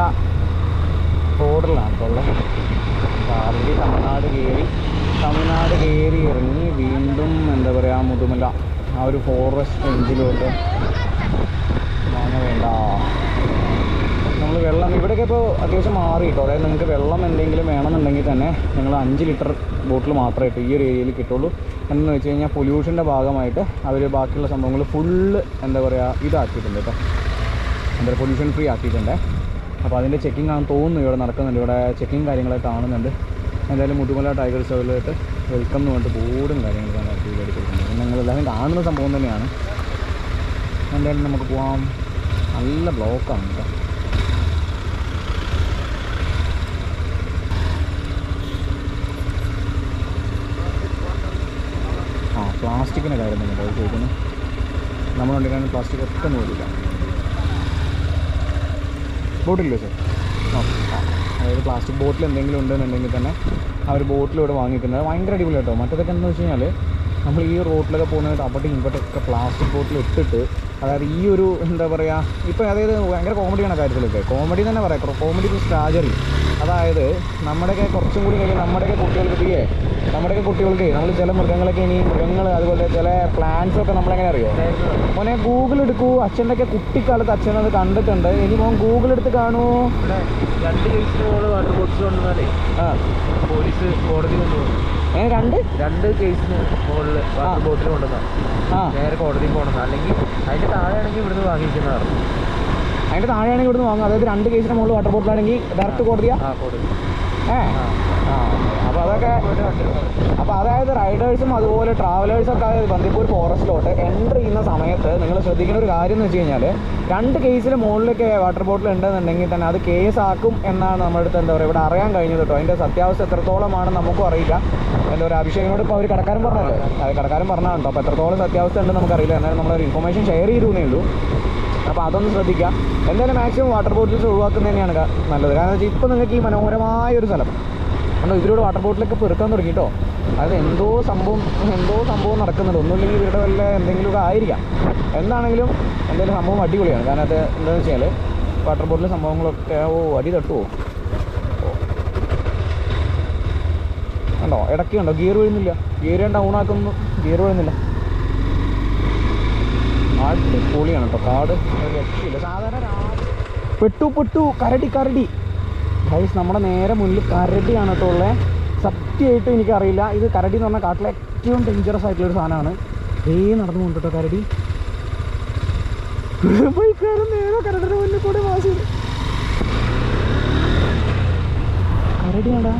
ബോർഡറിലാണ് ഇപ്പോൾ ഉള്ളത്. അപ്പോൾ ആൾറെഡി തമിഴ്നാട് കയറി ഇറങ്ങി വീണ്ടും എന്താ പറയുക മുതുമല ആ ഒരു ഫോറസ്റ്റ് റേഞ്ചിലോട്ട് വാങ്ങ വേണ്ട. നമ്മൾ വെള്ളം ഇവിടെയൊക്കെ ഇപ്പോൾ അത്യാവശ്യം മാറി കിട്ടും. അതായത് നിങ്ങൾക്ക് വെള്ളം എന്തെങ്കിലും വേണമെന്നുണ്ടെങ്കിൽ തന്നെ നിങ്ങൾ 5 ലിറ്റർ ബോട്ടിൽ മാത്രമേ ഇപ്പോൾ ഈ ഒരു ഏരിയയിൽ കിട്ടുള്ളൂ. എന്ന് വെച്ച് കഴിഞ്ഞാൽ പൊല്യൂഷൻ്റെ ഭാഗമായിട്ട് അവർ ബാക്കിയുള്ള സംഭവങ്ങൾ ഫുള്ള് എന്താ പറയുക ഇതാക്കിയിട്ടുണ്ട് കേട്ടോ. എന്താ പൊല്യൂഷൻ ഫ്രീ ആക്കിയിട്ടുണ്ട്. അപ്പോൾ അതിൻ്റെ ചെക്കിംഗ് ആണെന്ന് തോന്നുന്നു ഇവിടെ നടക്കുന്നുണ്ട്. ഇവിടെ ചെക്കിങ് കാര്യങ്ങളൊക്കെ കാണുന്നുണ്ട്. എന്തായാലും മുതുമല ടൈഗർ റിസർവിലായിട്ട് വെൽക്കം എന്ന് പറഞ്ഞിട്ട് ബോർഡും കാര്യങ്ങളൊക്കെ അടിപൊളിയായിട്ട് കൊടുക്കുന്നുണ്ട്. ഞങ്ങളെല്ലാവരും കാണുന്ന സംഭവം തന്നെയാണ്. എന്തായാലും നമുക്ക് പോകാം. നല്ല ബ്ലോക്കാണ് കേട്ടോ. പ്ലാസ്റ്റിക്കിൻ്റെ കാര്യം തന്നെ കേട്ടോ ചോദിക്കുന്നു. നമ്മളുണ്ടെങ്കിൽ പ്ലാസ്റ്റിക് ഒട്ടും പോലില്ല. ബോട്ടിലില്ലേ സാർ? അതായത് പ്ലാസ്റ്റിക് ബോട്ടിൽ എന്തെങ്കിലും ഉണ്ടെന്നുണ്ടെങ്കിൽ തന്നെ ആ ഒരു ബോട്ടിലൂടെ വാങ്ങിക്കുന്നത് ഭയങ്കര അടിപൊളി കേട്ടോ. മറ്റേതൊക്കെ എന്താണെന്ന് വെച്ച് കഴിഞ്ഞാൽ നമ്മൾ ഈ റോട്ടിലൊക്കെ പോകുന്നതായിട്ട് അവിടെ ഇവിടെയൊക്കെ പ്ലാസ്റ്റിക് ബോട്ടിൽ ഇട്ടിട്ട്, അതായത് ഈ ഒരു എന്താ പറയുക, ഇപ്പോൾ അതായത് ഭയങ്കര കോമഡിയാണ് കാര്യത്തിലൊക്കെ. കോമഡി തന്നെ പറയാം, കോമഡി ടു സ്ട്രാജറി. അതായത് നമ്മുടെയൊക്കെ കുറച്ചും കൂടി കഴിഞ്ഞാൽ നമ്മുടെയൊക്കെ കുട്ടികൾക്ക് നമ്മൾ ചില മൃഗങ്ങളൊക്കെ മൃഗങ്ങൾ അതുപോലെ ചില പ്ലാന്റ്സൊക്കെ നമ്മളെങ്ങനെ അറിയോ മോനെ ഗൂഗിൾ എടുക്കൂ. അച്ഛൻ്റെയൊക്കെ കുട്ടിക്കാലത്ത് അച്ഛനത് കണ്ടിട്ടുണ്ട്. ഇനി മോൻ ഗൂഗിൾ എടുത്ത് കാണൂ. 2 കേസിന് മോള് വാട്ടർ ബോട്ടിൽ കൊണ്ടുവന്നാലേ പോലീസ് കോടതി കൊണ്ടുപോകും. 2 കേസിന് മുകളിൽ വാട്ടർ ബോട്ടിൽ കൊണ്ടുവന്നാൽ നേരെ കോടതിയിൽ കൊണ്ടുവന്നാൽ, അല്ലെങ്കിൽ അതിൻ്റെ താഴെയാണെങ്കിൽ ഇവിടുന്ന് വാങ്ങിക്കുന്നതാണ്. അതിൻ്റെ താഴെയാണെങ്കിൽ ഇവിടുന്ന് വാങ്ങും. അതായത് 2 കേസിന് മുകളിൽ വാട്ടർ ബോട്ടിലാണെങ്കിൽ ഡയറക്റ്റ് കോടതിയാ? കോടതി. അപ്പോൾ അതായത് റൈഡേഴ്സും അതുപോലെ ട്രാവലേഴ്സൊക്കെ ബന്ദിപ്പൂർ ഫോറസ്റ്റിലോട്ട് എൻട്രി ചെയ്യുന്ന സമയത്ത് നിങ്ങൾ ശ്രദ്ധിക്കുന്ന ഒരു കാര്യം എന്ന് വെച്ച് കഴിഞ്ഞാൽ 2 കേസിന് മുകളിലൊക്കെ വാട്ടർ ബോട്ടിൽ ഉണ്ടെന്നുണ്ടെങ്കിൽ തന്നെ അത് കേസാക്കും എന്നാണ് നമ്മുടെ അടുത്ത് എന്താ പറയുക ഇവിടെ അറിയാൻ കഴിഞ്ഞത് കേട്ടോ. അതിൻ്റെ സത്യാവസ്ഥ എത്രത്തോളമാണെന്ന് നമുക്കും അറിയില്ല. എന്താ പറയുക, അഭിഷേകിനോട് ഇപ്പോൾ അവർ കടക്കാരൻ പറഞ്ഞല്ലോ, അത് കടക്കാരൻ പറഞ്ഞാൽ കേട്ടോ. അപ്പോൾ എത്രത്തോളം സത്യാവസ്ഥ ഉണ്ടെന്ന് നമുക്കറിയില്ല. എന്നാലും നമ്മളൊരു ഇൻഫർമേഷൻ ഷെയർ ചെയ്തേ ഉള്ളൂ. അപ്പോൾ അതൊന്ന് ശ്രദ്ധിക്കാം. എന്തായാലും മാക്സിമം വാട്ടർ ബോട്ടിൽസ് ഒഴിവാക്കുന്നത് തന്നെയാണ് നല്ലത്. കാരണം വെച്ചാൽ ഇപ്പോൾ നിങ്ങൾക്ക് ഈ മനോഹരമായൊരു സ്ഥലം കണ്ടോ, ഇതിലൂടെ വാട്ടർ ബോട്ടിലൊക്കെ പെറുക്കാൻ തുടങ്ങി കേട്ടോ. അതായത് എന്തോ സംഭവം നടക്കുന്നുണ്ട്. ഒന്നുമില്ലെങ്കിൽ ഇവരുടെ വല്ല എന്തെങ്കിലുമൊക്കെ ആയിരിക്കാം. എന്താണെങ്കിലും എന്തായാലും സംഭവം അടിപൊളിയാണ്. കാരണം അത് എന്താണെന്ന് വെച്ചാൽ വാട്ടർ ബോട്ടിലെ സംഭവങ്ങളൊക്കെ അടി തട്ടുമോ കണ്ടോ, ഇടയ്ക്ക് കണ്ടോ ഗിയർ വീഴുന്നില്ല. ഗിയർ ഡൗൺ ആക്കുന്നു, ഗിയർ വീഴുന്നില്ല. അടിപൊളിയാണ് കേട്ടോ കാട്. രക്ഷയില്ല. സാധാരണ പെട്ടു കരടി ഗൈസ്, നമ്മുടെ നേരെ മുന്നിൽ കരടിയാണ് കേട്ടോ ഉള്ളത്. സത്യമായിട്ടും എനിക്കറിയില്ല, ഇത് കരടി എന്ന് പറഞ്ഞാൽ കാട്ടിലെ ഏറ്റവും ഡേഞ്ചറസ് ആയിട്ടുള്ളൊരു സാധനമാണ്. നടന്നു പോകുന്നുണ്ട് കേട്ടോ കരടി. നേരെ കരടിയുടെ മുന്നിൽ കൂടെ വാസി കരടിയാടാ.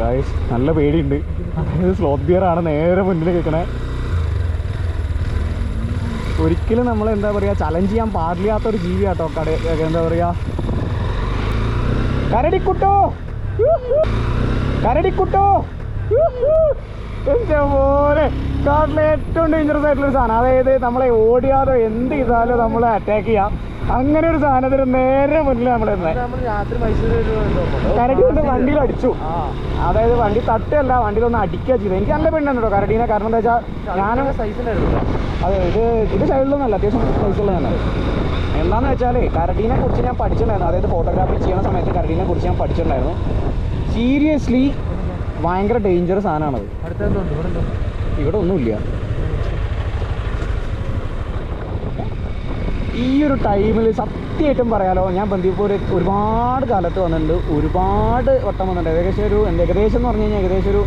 ഗൈസ് നല്ല പേടിയുണ്ട്. അതായത് സ്ലോത്ത് ബിയറാണ് നേരെ മുന്നിൽ കേൾക്കണേ. ഒരിക്കലും നമ്മൾ എന്താ പറയുക ചലഞ്ച് ചെയ്യാൻ പാടില്ലാത്തൊരു ജീവിയാട്ടോ എന്താ പറയുക. കരടിക്കുട്ടോ എന്താ പോലെ കാട്ടിലെ ഏറ്റവും ഡേഞ്ചറസ് ആയിട്ടുള്ളൊരു സാധനം. അതായത് നമ്മളെ ഓടിയാലോ എന്ത് ചെയ്താലോ നമ്മളെ അറ്റാക്ക് ചെയ്യാം. അങ്ങനെ ഒരു സാധനത്തിന് നേരെ മുന്നിൽ നമ്മൾ രാത്രി മൈസൂർ കരടി കൊണ്ട് വണ്ടിയിൽ അടിച്ചു. അതായത് വണ്ടി തട്ടല്ല, വണ്ടിയിലൊന്ന് അടിക്കുക ചെയ്തത്. എനിക്ക് നല്ല പെണ്ണാണ് കേട്ടോ കരടീനെ. കാരണം എന്താ വെച്ചാൽ ഞാനും അതെ ഇത് സൈഡിലൊന്നുമല്ല, അത്യാവശ്യം സൈസുള്ള തന്നെ. എന്താണെന്ന് വെച്ചാൽ കരടീനെ കുറിച്ച് ഞാൻ പഠിച്ചിട്ടുണ്ടായിരുന്നു. അതായത് ഫോട്ടോഗ്രാഫി ചെയ്യുന്ന സമയത്ത് കരടീനെ കുറിച്ച് ഞാൻ പഠിച്ചിട്ടുണ്ടായിരുന്നു. സീരിയസ്ലി ഭയങ്കര ഡേഞ്ചറസ് സാധനമാണത്. ഇവിടെ ഒന്നുമില്ല. ഈ ഒരു ടൈമിൽ സത്യമായിട്ടും പറയാലോ, ഞാൻ ബന്ദിപ്പൂർ ഒരുപാട് കാലത്ത് വന്നിട്ടുണ്ട്, ഒരുപാട് വട്ടം വന്നിട്ടുണ്ട്. ഏകദേശം എന്ന് പറഞ്ഞു കഴിഞ്ഞാൽ ഏകദേശം ഒരു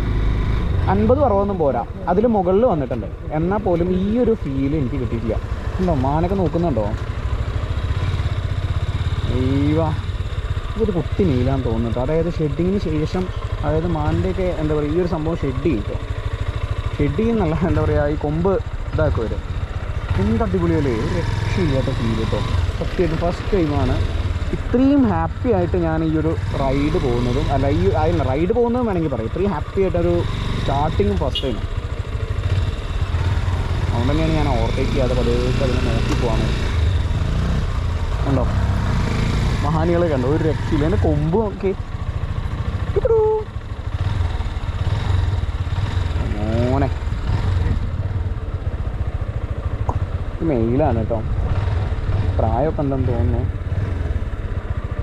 50-60 പോരാ, അതിൽ മുകളിൽ വന്നിട്ടുണ്ട്. എന്നാൽ പോലും ഈ ഒരു ഫീൽ എനിക്ക് കിട്ടിയിട്ടില്ല. ഉണ്ടോ മാനൊക്കെ നോക്കുന്നുണ്ടോ? ഇതൊരു കുട്ടി നീലാന്ന് തോന്നുന്നുട്ടോ. അതായത് ഷെഡിങ്ങിന് ശേഷം അതായത് മാനിൻ്റെയൊക്കെ എന്താ പറയുക ഈ ഒരു സംഭവം ഷെഡ് ചെയ്യും. ഷെഡ് ചെയ്യുന്നല്ല, എന്താ പറയുക ഈ കൊമ്പ് ഇതാക്കി വരും. എന്ത് അടിപൊളിയല്ലേ, ഒരു രക്ഷയില്ലാത്ത ഫീൽ കേട്ടോ. സത്യമായിട്ടും ഫസ്റ്റ് ടൈമാണ് ഇത്രയും ഹാപ്പി ആയിട്ട് ഞാൻ ഈ ഒരു റൈഡ് പോകുന്നതും റൈഡ് പോകുന്നതും വേണമെങ്കിൽ പറയാം. ഇത്രയും ഹാപ്പി ആയിട്ടൊരു സ്റ്റാർട്ടിങ്ങും ഫസ്റ്റ് ടൈം. അതുകൊണ്ട് തന്നെയാണ് ഞാൻ ഓവർടേക്ക് ചെയ്യാതെ പതുക്കെ അതിനെ നോക്കി പോകാൻ. കണ്ടോ മഹാനികളെ കണ്ടോ, ഒരു രക്ഷയില്ല. എൻ്റെ കൊമ്പ് നോക്കി മോനെ. മെയിലാണ് കേട്ടോ, പ്രായമൊക്കെ ഉണ്ടെന്ന് തോന്നുന്നു.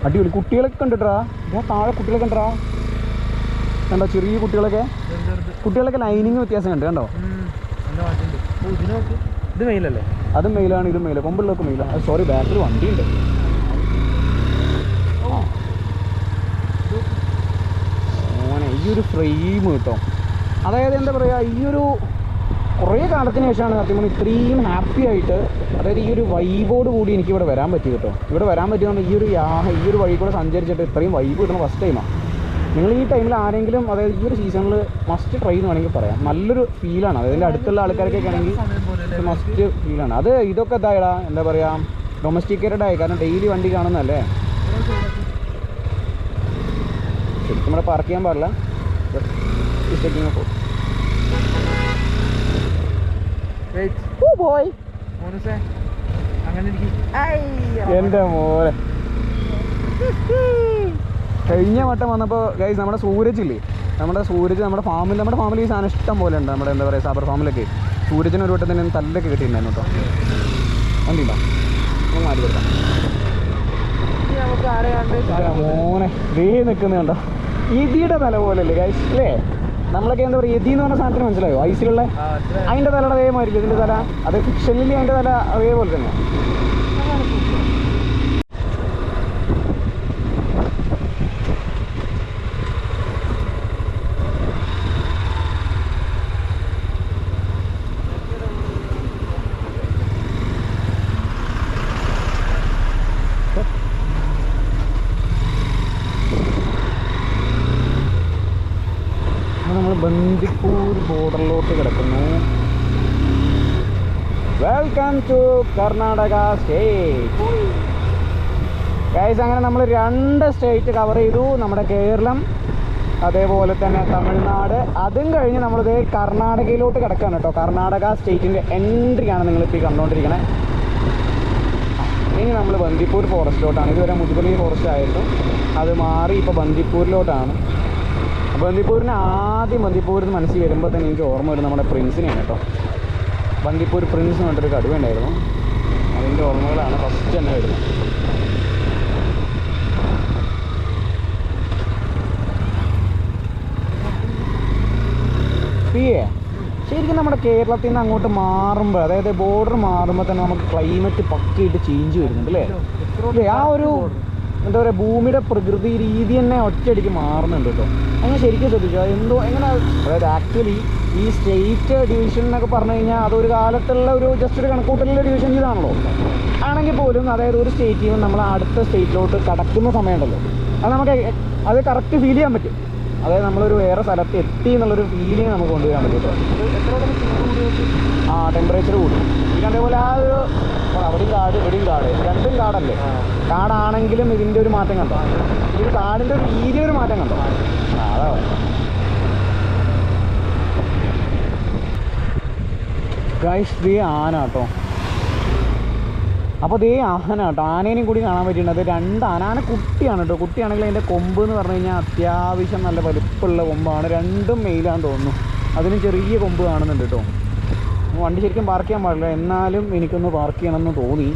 അടിപൊളി. കുട്ടികളൊക്കെ കണ്ടിട്ടാ, താഴെ കുട്ടികളൊക്കെ കണ്ടാ കണ്ടോ, ചെറിയ കുട്ടികളൊക്കെ ലൈനിങ് വ്യത്യാസം കണ്ട് കണ്ടോ. ഇത് മെയിലല്ലേ? അതും മെയിലാണ്, ഇതും മെയില. കൊമ്പുള്ളതൊക്കെ മെയിലാണ്. സോറി, ബാക്കിൽ വണ്ടിയുണ്ട്. മോനെ ഈ ഒരു ഫ്രെയിം കേട്ടോ, അതായത് എന്താ പറയുക, ഈ ഒരു കുറേ കാലത്തിന് ശേഷമാണ് സത്യം പറഞ്ഞാൽ ഇത്രയും ഹാപ്പി ആയിട്ട്, അതായത് ഈ ഒരു വൈബോട് കൂടി എനിക്ക് ഇവിടെ വരാൻ പറ്റി കേട്ടോ. ഇവിടെ വരാൻ പറ്റിയെന്ന് പറഞ്ഞാൽ ഈ ഒരു വഴി കൂടെ സഞ്ചരിച്ചിട്ട് ഇത്രയും വൈബ് കിട്ടുന്ന ഫസ്റ്റ് ടൈമാണ്. നിങ്ങൾ ഈ ടൈമിൽ ആരെങ്കിലും, അതായത് ഈ ഒരു സീസണിൽ മസ്റ്റ് ട്രൈ എന്ന് വേണമെങ്കിൽ പറയാം. നല്ലൊരു ഫീലാണ്. അതിൻ്റെ അടുത്തുള്ള ആൾക്കാർക്കൊക്കെ ആണെങ്കിൽ മസ്റ്റ് ഫീലാണ്. അത് ഇതൊക്കെ ഇതായടാ, എന്താ പറയുക, ഡൊമസ്റ്റിക്കേറ്റഡ് ആയി. കാരണം ഡെയിലി വണ്ടി കാണുന്നതല്ലേ. ശരിക്കും ഇവിടെ പാർക്ക് ചെയ്യാൻ പാടില്ല. എൻ്റെ മോനെ, കഴിഞ്ഞ വട്ടം വന്നപ്പോൾ ഗൈസ് നമ്മുടെ സൂരജില്ലേ, നമ്മുടെ ഫാമിൽ ഈ സാധനം ഇഷ്ടം പോലെ ഉണ്ട്. നമ്മുടെ എന്താ പറയുക, സാബർ ഫാമിലൊക്കെ സൂരജിന് ഒരു വട്ടം തന്നെ തല്ലൊക്കെ കിട്ടിയിട്ടുണ്ടായിരുന്നു കേട്ടോ. വണ്ടിയുണ്ടോ? നമുക്ക് മാറ്റി കൊടുക്കാം. മോനെ ദേ നിൽക്കുന്നത് കണ്ടോ, ഇടിയുടെ തല പോലെയല്ലേ ഗൈസ് അല്ലേ? നമ്മളൊക്കെ എന്താ പറയുക, എതി എന്ന് പറഞ്ഞ സാധനത്തിന് മനസ്സിലായോ? ഐസിലുള്ള അതിൻ്റെ തലയുടെ അതേമാതിരിക്കും ഇതിൻ്റെ തല. അത് ഫിക്ഷനിൽ അതിൻ്റെ തല അതേപോലെ തന്നെ. ബന്ദിപ്പൂർ ബോർഡറിലോട്ട് കിടക്കുന്നു. Welcome to Karnataka state guys. അങ്ങനെ നമ്മൾ 2 സ്റ്റേറ്റ് കവർ ചെയ്തു. നമ്മുടെ കേരളം, അതേപോലെ തന്നെ തമിഴ്നാട്. അതും കഴിഞ്ഞ് നമ്മളിത് കർണാടകയിലോട്ട് കിടക്കുകയാണ് കേട്ടോ. കർണാടക സ്റ്റേറ്റിൻ്റെ എൻട്രിയാണ് നിങ്ങളിപ്പോൾ ഈ കണ്ടുകൊണ്ടിരിക്കുന്നത്. ഇനി നമ്മൾ ബന്ദിപ്പൂർ ഫോറസ്റ്റിലോട്ടാണ്. ഇതുവരെ മുതുകലി ഫോറസ്റ്റ് ആയിരുന്നു, അത് മാറി ഇപ്പോൾ ബന്ദിപ്പൂരിലോട്ടാണ്. ബന്ദിപ്പൂരിൽ മനസ്സിൽ വരുമ്പോൾ തന്നെ എനിക്ക് ഓർമ്മ വരും നമ്മുടെ പ്രിൻസിനെയാണ് കേട്ടോ. ബന്ദിപ്പൂർ പ്രിൻസ് എന്ന് പറഞ്ഞിട്ടൊരു കടുവ ഉണ്ടായിരുന്നു. അതിൻ്റെ ഓർമ്മകളാണ് ഫസ്റ്റ് തന്നെ വരുന്നത്. ശരിക്കും നമ്മുടെ കേരളത്തിൽ നിന്ന് അങ്ങോട്ട് മാറുമ്പോൾ, അതായത് ബോർഡർ മാറുമ്പോൾ തന്നെ നമുക്ക് ക്ലൈമറ്റ് പക്കയായിട്ട് ചേഞ്ച് വരുന്നുണ്ട് അല്ലേ? ആ ഒരു എന്താ പറയുക, ഭൂമിയുടെ പ്രകൃതി രീതി തന്നെ ഒറ്റയടിക്ക് മാറുന്നുണ്ട് കേട്ടോ. അങ്ങനെ ശരിക്കും ശ്രദ്ധിച്ചു. എന്തോ എങ്ങനെ, അതായത് ആക്ച്വലി ഈ സ്റ്റേറ്റ് ഡിവിഷൻ എന്നൊക്കെ പറഞ്ഞു കഴിഞ്ഞാൽ അതൊരു കാലത്തുള്ള ഒരു ജസ്റ്റ് ഒരു കണക്കൂട്ടലുള്ള ഡിവിഷൻ ചെയ്താണല്ലോ. ആണെങ്കിൽ പോലും അതായത് ഒരു സ്റ്റേറ്റിൽ നിന്ന് നമ്മൾ അടുത്ത സ്റ്റേറ്റിലോട്ട് കടക്കുന്ന സമയമുണ്ടല്ലോ, അത് നമുക്ക് അത് കറക്റ്റ് ഫീൽ ചെയ്യാൻ പറ്റും. അതായത് നമ്മളൊരു വേറെ സ്ഥലത്ത് എത്തി എന്നുള്ളൊരു ഫീലിംഗ് നമുക്ക് കൊണ്ടുവരാൻ പറ്റും കേട്ടോ. ടെമ്പറേച്ചർ കൂടി. പിന്നെ അതേപോലെ ആ ഒരു അവിടെയും കാട് ഇവിടെയും കാട്, രണ്ടും കാടല്ലേ. കാടാണെങ്കിലും ഇതിൻ്റെ ഒരു മാറ്റം കണ്ടോ, ഈ കാടിൻ്റെ ഒരു രീതി ഒരു മാറ്റം കണ്ടോ. അതാ ഗൈസ്, ദേ ആന കേട്ടോ. അപ്പോൾ ദേ ആന കേട്ടോ, ആനേനെയും കൂടി കാണാൻ പറ്റിയിട്ടുണ്ട്. അത് 2 ആന കുട്ടിയാണ് കേട്ടോ. കുട്ടിയാണെങ്കിൽ അതിൻ്റെ കൊമ്പ് എന്ന് പറഞ്ഞു കഴിഞ്ഞാൽ അത്യാവശ്യം നല്ല വലിപ്പമുള്ള കൊമ്പാണ്. 2ഉം മെയിലാണെന്ന് തോന്നുന്നു. അതിന് ചെറിയ കൊമ്പ് കാണുന്നുണ്ട് കേട്ടോ. വണ്ടി ശരിക്കും പാർക്ക് ചെയ്യാൻ പാടില്ല, എന്നാലും എനിക്കൊന്ന് പാർക്ക് ചെയ്യണമെന്ന് തോന്നി.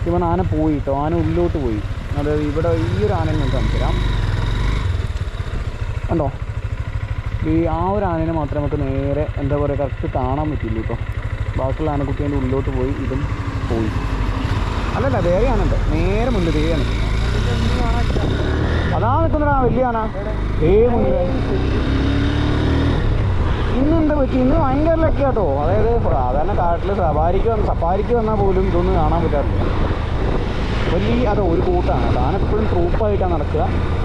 ഇവൻ ആന പോയി കേട്ടോ, ആന ഉള്ളിലോട്ട് പോയി. അതായത് ഇവിടെ ഈ ഒരു ആനയെ നമുക്ക് കാണിച്ചു തരാം കണ്ടോ. ആ ഒരു ആനേനെ മാത്രമേ നമുക്ക് നേരെ എന്താ പറയുക കറക്റ്റ് കാണാൻ പറ്റില്ല കേട്ടോ. ബാക്കിയുള്ള ആനക്കുട്ടി അതിൻ്റെ ഉള്ളിലോട്ട് പോയി, ഇതും പോയി. അല്ലല്ല, വേറെ ആനുണ്ട് നേരെ മുന്നിൽ. വേറെ അതാ നിൽക്കുന്നതാ വലിയ ആന. മുന്നിൽ ഇന്നെന്താ പറ്റി, ഇന്ന് ഭയങ്കര ലക്ക് കേട്ടോ. അതായത് സാധാരണ കാട്ടിൽ സഫാരിക്ക് വന്നാൽ പോലും ഇതൊന്നും കാണാൻ പറ്റാറില്ല. അത് ഒരു കൂട്ടാണ്. ആന എപ്പോഴും ട്രൂപ്പായിട്ടാണ് നടക്കുക.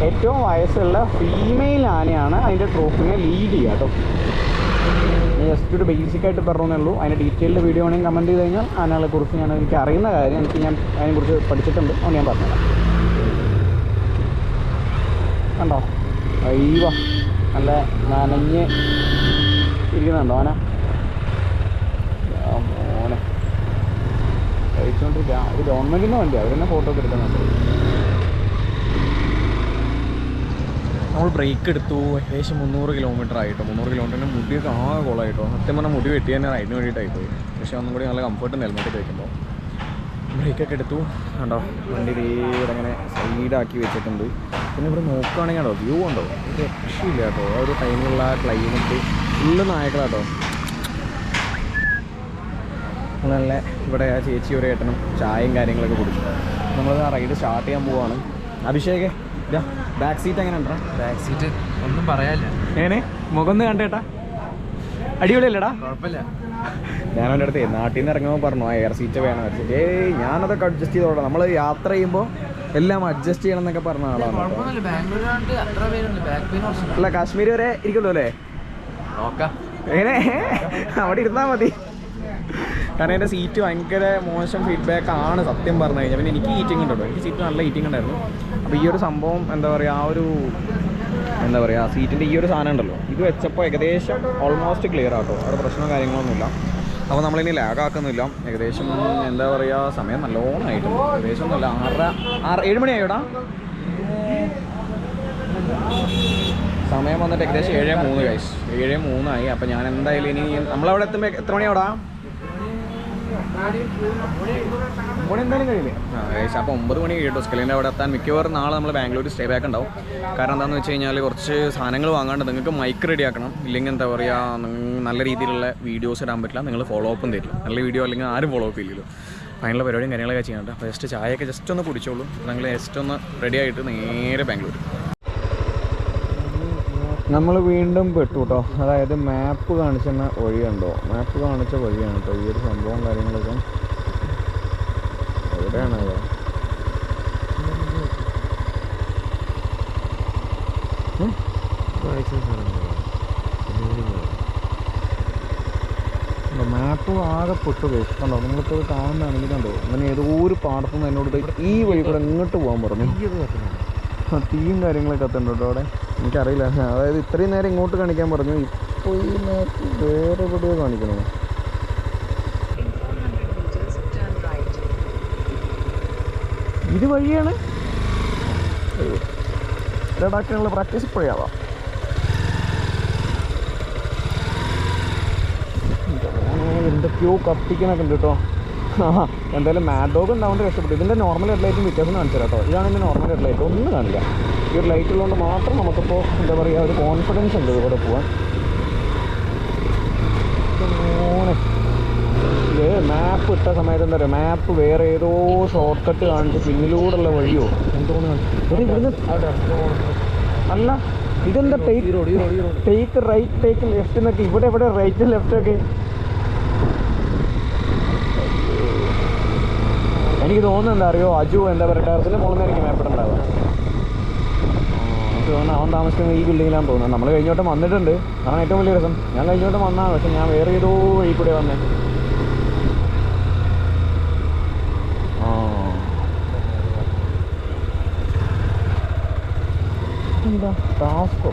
ഏറ്റവും വയസ്സുള്ള ഫീമെയിൽ ആനയാണ് അതിൻ്റെ ട്രൂപ്പിനെ ലീഡ് ചെയ്യുക കേട്ടോ. ജസ്റ്റ് ഒരു ബേസിക്കായിട്ട് പറഞ്ഞേ ഉള്ളൂ. അതിൻ്റെ ഡീറ്റെയിൽഡ് വീഡിയോ വേണമെങ്കിൽ കമൻറ്റ് ചെയ്ത് കഴിഞ്ഞാൽ ആനകളെക്കുറിച്ച് എനിക്ക് അറിയുന്ന കാര്യം, ഞാൻ അതിനെക്കുറിച്ച് പഠിച്ചിട്ടുണ്ട്, അതുകൊണ്ട് ഞാൻ പറഞ്ഞുതരാം. കണ്ടോ, അയ്യോ നല്ല നനഞ്ഞ് ഇരിക്കുന്നുണ്ടോ ആന? മോനെ കഴിച്ചുകൊണ്ടിരിക്കുക. ഇത് ഗവൺമെൻറ്റിൻ്റെ വണ്ടി, അവർ തന്നെ ഫോട്ടോ ഒക്കെ എടുക്കുന്നുണ്ട്. നമ്മൾ ബ്രേക്ക് എടുത്തു. ഏകദേശം 300 കിലോമീറ്റർ ആയിട്ടോ. 300 കിലോമീറ്ററിന് മുടിയൊക്കെ ആകെ കോളായിട്ടോ. സത്യം പറഞ്ഞാൽ മുടി വെട്ടി തന്നെ റൈഡിന് വേണ്ടിയിട്ടായിപ്പോയി. പക്ഷേ ഒന്നും കൂടി നല്ല കംഫർട്ട് ഹെൽമെറ്റ് കഴിക്കുമ്പോൾ. ബ്രേക്കൊക്കെ എടുത്തു. കണ്ടോ വണ്ടി തീരെ അങ്ങനെ സൈഡാക്കി വെച്ചിട്ടുണ്ട്. പിന്നെ ഇവിടെ നോക്കുകയാണെങ്കിൽ കേട്ടോ വ്യൂ ഉണ്ടോ, ഇത് രക്ഷയില്ല കേട്ടോ. ആ ഒരു ടൈമിലുള്ള ക്ലൈമറ്റ് ഫുള്ള് നായകളാട്ടോ. നല്ല ഇവിടെ ആ ചേച്ചി ഒരു ഏട്ടനും ചായയും കാര്യങ്ങളൊക്കെ കുടിച്ചു. നമ്മളത് ആ റൈഡ് സ്റ്റാർട്ട് ചെയ്യാൻ പോവാണ്. അഭിഷേക് ഇതാ ബാക്ക് സീറ്റ് എങ്ങനെ ഉണ്ടോ? ബാക്ക് സീറ്റ് ഒന്നും പറയാനില്ല. എങ്ങനെ മുഖം ഒന്ന് കണ്ടേട്ടാ? അടിപൊളിയല്ലേടാ? കുഴപ്പമില്ല. ഞാനവൻ്റെ അടുത്ത് നാട്ടിൽ നിന്ന് ഇറങ്ങുമ്പോൾ പറഞ്ഞു ആ എയർ സീറ്റ് വേണം വെച്ചിട്ട്. ഞാനതൊക്കെ അഡ്ജസ്റ്റ് ചെയ്തോളാം. നമ്മൾ യാത്ര ചെയ്യുമ്പോൾ എല്ലാം അഡ്ജസ്റ്റ് ചെയ്യണം എന്നൊക്കെ പറഞ്ഞ ആളാണ്. അല്ല കാശ്മീർ വരെ ഇരിക്കുള്ളൂ അല്ലേ? നോക്കാം. എങ്ങനെ അവിടെ ഇരുന്നാൽ മതി. കാരണം എൻ്റെ സീറ്റ് ഭയങ്കര മോശം ഫീഡ്ബാക്ക് ആണ് സത്യം പറഞ്ഞു കഴിഞ്ഞാൽ. പിന്നെ എനിക്ക് ഈറ്റിംഗ് ഉണ്ടല്ലോ, എനിക്ക് സീറ്റ് നല്ല ഈറ്റിംഗ് ഉണ്ടായിരുന്നു. അപ്പോൾ ഈ ഒരു സംഭവം എന്താ പറയുക, ആ ഒരു എന്താ പറയുക സീറ്റിൻ്റെ ഈ ഒരു സാധനം ഉണ്ടല്ലോ, ഇത് വെച്ചപ്പോൾ ഏകദേശം ഓൾമോസ്റ്റ് ക്ലിയർ ആട്ടോ. അവിടെ പ്രശ്നമോ കാര്യങ്ങളൊന്നുമില്ല. അപ്പോൾ നമ്മളിനി ലാഗാക്കുന്നില്ല. ഏകദേശം എന്താ പറയുക സമയം നല്ലോണം ആയിട്ടുണ്ട്. ഏകദേശം ഒന്നുമില്ല 6-7 മണിയായോടാ. സമയം വന്നിട്ട് ഏകദേശം 7:03 ഗൈസ്. 7:03 അപ്പോൾ ഞാൻ എന്തായാലും ഇനി നമ്മളവിടെ എത്തുമ്പോൾ എത്ര മണിയാവടാ? 9 എന്തായാലും കഴിയില്ലേ? ഗൈസ് അപ്പോൾ 9 മണി കഴിയും സ്കെല്ലിൻ്റെ അവിടെ എത്താൻ. മിക്കവാറും നാളെ നമ്മൾ ബാംഗ്ലൂർ സ്റ്റേ ബാക്ക് ഉണ്ടാവും. കാരണം എന്താണെന്ന് വെച്ച് കഴിഞ്ഞാൽ കുറച്ച് സാധനങ്ങൾ വാങ്ങാണ്ട്. നിങ്ങൾക്ക് മൈക്ക് റെഡി ആക്കണം. ഇല്ലെങ്കിൽ എന്താ പറയുക നല്ല രീതിയിലുള്ള വീഡിയോസ് ഇടാൻ പറ്റില്ല. നിങ്ങൾ ഫോളോ അപ്പും തരില്ല. നല്ല വീഡിയോ അല്ലെങ്കിൽ ആരും ഫോളോ അപ്പ് ഇല്ലല്ലോ. അതിനുള്ള പരിപാടിയും കാര്യങ്ങളൊക്കെ ചെയ്യാനുണ്ട്. അപ്പോൾ ജസ്റ്റ് ചായയൊക്കെ ജസ്റ്റ് ഒന്ന് കുടിച്ചോളൂ. നിങ്ങൾ ജസ്റ്റ് ഒന്ന് റെഡി ആയിട്ട് നേരെ ബാംഗ്ലൂർ. നമ്മൾ വീണ്ടും പെട്ടു കേട്ടോ. അതായത് മാപ്പ് കാണിച്ചെന്ന വഴിയുണ്ടോ, മാപ്പ് കാണിച്ച വഴിയാണ് കേട്ടോ ഈ ഒരു സംഭവം കാര്യങ്ങളൊക്കെ. എവിടെയാണത്? മാപ്പ് ആകെ പൊട്ടു കേട്ടോ. നിങ്ങളിപ്പോൾ കാണുന്നതാണെങ്കിൽ കണ്ടോ അങ്ങനെ ഏതോ ഒരു പാടത്തുനിന്ന് എന്നോട് ഈ വഴി കൂടെ ഇങ്ങോട്ട് പോകാൻ പറഞ്ഞു. തീയും കാര്യങ്ങളൊക്കെ എത്തുന്നുണ്ട് കേട്ടോ അവിടെ. എനിക്കറിയില്ല, അതായത് ഇത്രയും നേരം ഇങ്ങോട്ട് കാണിക്കാൻ പറഞ്ഞു. ഇപ്പോൾ ഈ മാപ്പ് വേറെ എവിടെയോ കാണിക്കണോ? ഇത് വഴിയാണ്. ലഡാക്കിനുള്ള പ്രാക്ടീസ് ഇപ്പോഴാവാം. എന്തൊക്കെയോ കത്തിക്കണൊക്കെ ഉണ്ട് കേട്ടോ. എന്തായാലും മാഡ് ഡോഗ് ഉണ്ടാവേണ്ട രക്ഷപ്പെട്ടു. ഇതിൻ്റെ നോർമൽ ഹെഡ് ലൈറ്റും വ്യത്യാസം കാണിച്ചു കേട്ടോ. ഇതാണ് എൻ്റെ നോർമൽ ഹെഡ് ലൈറ്റ്, ഒന്നും കാണില്ല. ഈ ഒരു ലൈറ്റ് ഉള്ളതുകൊണ്ട് മാത്രം നമുക്കിപ്പോൾ എന്താ പറയുക ഒരു കോൺഫിഡൻസ് ഉണ്ട് ഇവിടെ പോകാൻ. ഇത് മാപ്പ് ഇട്ട സമയത്ത് എന്താ പറയുക, മാപ്പ് വേറെ ഏതോ ഷോർട്ട് കട്ട് കാണിച്ച് പിന്നിലൂടെയുള്ള വഴിയോ എന്തോന്ന് അല്ല. ഇതെന്താ ടേക്ക് റൈറ്റ് ടേക്ക് ലെഫ്റ്റ് എന്നൊക്കെ ഇവിടെ എവിടെ റൈറ്റ് ലെഫ്റ്റ് ഒക്കെ. എനിക്ക് തോന്നുന്നത് എന്താ അറിയോ, അജു എന്താ പറയുക ടെറസിൻ്റെ മുകളിൽ നിന്ന് എനിക്ക് മാപ്പിട്ടുണ്ടാവുക. എനിക്ക് തോന്നുന്നു അവൻ താമസിക്കുന്നത് ഈ ബിൽഡിങ്ങിലാണെന്ന് തോന്നുന്നത്. നമ്മൾ കഴിഞ്ഞോട്ടം വന്നിട്ടുണ്ട്. കാരണം ഏറ്റവും വലിയ രസം ഞാൻ കഴിഞ്ഞോട്ടം വന്നതാണ്. പക്ഷെ ഞാൻ വേറെ ഏതോ വഴി കൂടെ വന്നേ. എന്താ ടാസ്കോ?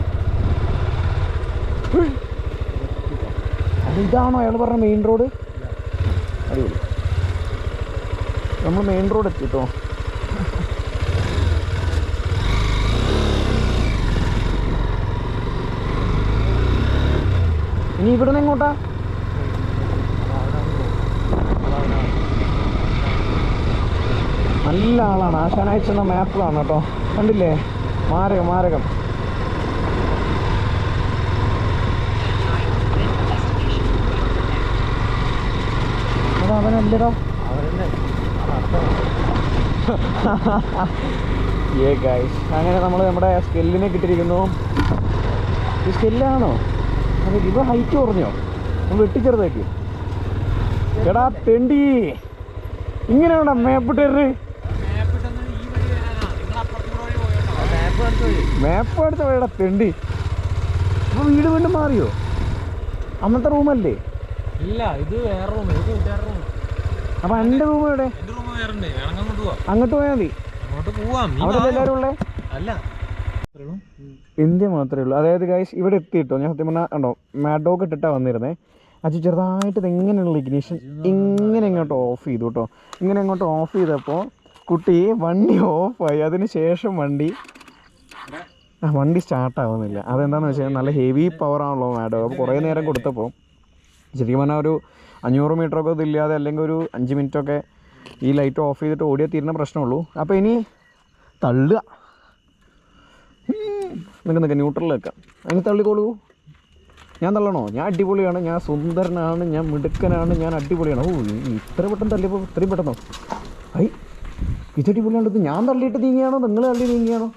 ഇതാണോ അയാൾ പറഞ്ഞ മെയിൻ റോഡ്? അടിപൊളി. നമ്മൾ മെയിൻ റോഡ് എത്തിട്ടോ. ഇനി ഇവിടെ നിന്ന് എങ്ങോട്ടാ? നല്ല ആളാണ്. ആശാനയച്ചെന്ന മാപ്പിലാണ് കേട്ടോ. കണ്ടില്ലേ? മാരകം മാരകം. അവനല്ലടോ. ഏ ഗൈസ്, അങ്ങനെ നമ്മൾ നമ്മുടെ സ്കെല്ലിനെ കിട്ടിയിരിക്കുന്നു. ഈ സ്കെല്ലാണോ? അത് ഇവ ഹൈറ്റ് കുറഞ്ഞോ? നമ്മൾ വെട്ടിച്ചെറുതാക്കി. എടാ തെണ്ടി, ഇങ്ങനെ വേണ്ട മേപ്പിട്ടേര്. മാപ്പ് അടുത്ത വഴിയുടെ തെണ്ടി. അപ്പോൾ വീട് വീണ്ടും മാറിയോ? അന്നത്തെ റൂമല്ലേ? ഇല്ല, ഇത് വേറെ റൂം. ഇത് കൂട്ടുകാരുടെ റൂം. അപ്പൊ എൻ്റെ റൂം എവിടെ? അങ്ങോട്ട് അങ്ങോട്ട് പോയാൽ മതി. അങ്ങോട്ട് പോവാം. അവിടെ എല്ലാവരും ഉള്ളേ? അല്ല, ഇന്ത്യ മാത്രമേ ഉള്ളൂ. അതായത് ഗൈസ് ഇവിടെ എത്തിയിട്ടോ, ഞാൻ സത്യം പറഞ്ഞാൽ ഉണ്ടോ മാഡോക്ക് ഇട്ടിട്ടാണ് വന്നിരുന്നത്. അത് ചെറുതായിട്ട് ഇത് എങ്ങനെയുള്ള ഇഗ്നീഷൻ ഇങ്ങനെ ഇങ്ങോട്ട് ഓഫ് ചെയ്തു കേട്ടോ. ഇങ്ങനെ ഇങ്ങോട്ട് ഓഫ് ചെയ്തപ്പോൾ കുട്ടി വണ്ടി ഓഫായി. അതിന് ശേഷം വണ്ടി സ്റ്റാർട്ടാവുന്നില്ല. അതെന്താണെന്ന് വെച്ചാൽ നല്ല ഹെവി പവറാണല്ലോ മാഡോ. അപ്പോൾ കുറേ നേരം കൊടുത്തപ്പോൾ ശരിക്കും പറഞ്ഞാൽ ഒരു 500 മീറ്ററൊക്കെ ഇതില്ലാതെ അല്ലെങ്കിൽ ഒരു 5 മിനിറ്റൊക്കെ ഈ ലൈറ്റ് ഓഫ് ചെയ്തിട്ട് ഓടിയാൽ തീരുന്ന പ്രശ്നമുള്ളൂ. അപ്പോൾ ഇനി തള്ളുക, നിൽക്ക് ന്യൂട്രലിൽ വെക്കാം. അതിന് തള്ളിക്കോളൂ. ഞാൻ തള്ളണോ? ഞാൻ അടിപൊളിയാണ്, ഞാൻ സുന്ദരനാണ്, ഞാൻ മിടുക്കനാണ്, ഞാൻ അടിപൊളിയാണ്. ഓ ഇത്ര പെട്ടെന്ന് തള്ളിയപ്പോൾ ഇത്രയും പെട്ടെന്നോ? ഐ ഇത് അടിപൊളിയാണ്. ഇത് ഞാൻ തള്ളിയിട്ട് നീങ്ങിയാണോ നിങ്ങൾ തള്ളി നീങ്ങിയാണോ?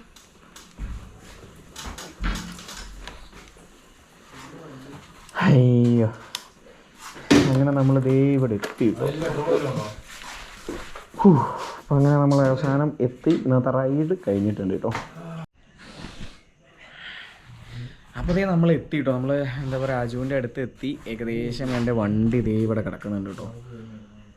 അയ്യോ, അങ്ങനെ നമ്മൾ ദേ ഇവിടെ എത്തി. അപ്പം അങ്ങനെ നമ്മൾ അവസാനം എത്തി. ഇന്നത്തെ റൈഡ് കഴിഞ്ഞിട്ടുണ്ട് കേട്ടോ. അപ്പോൾ ഇതേ നമ്മൾ എത്തി കേട്ടോ. നമ്മൾ എന്താ പറയുക രാജുവിൻ്റെ അടുത്ത് എത്തി. ഏകദേശം എൻ്റെ വണ്ടി ഇതേ ഇവിടെ കിടക്കുന്നുണ്ട് കേട്ടോ.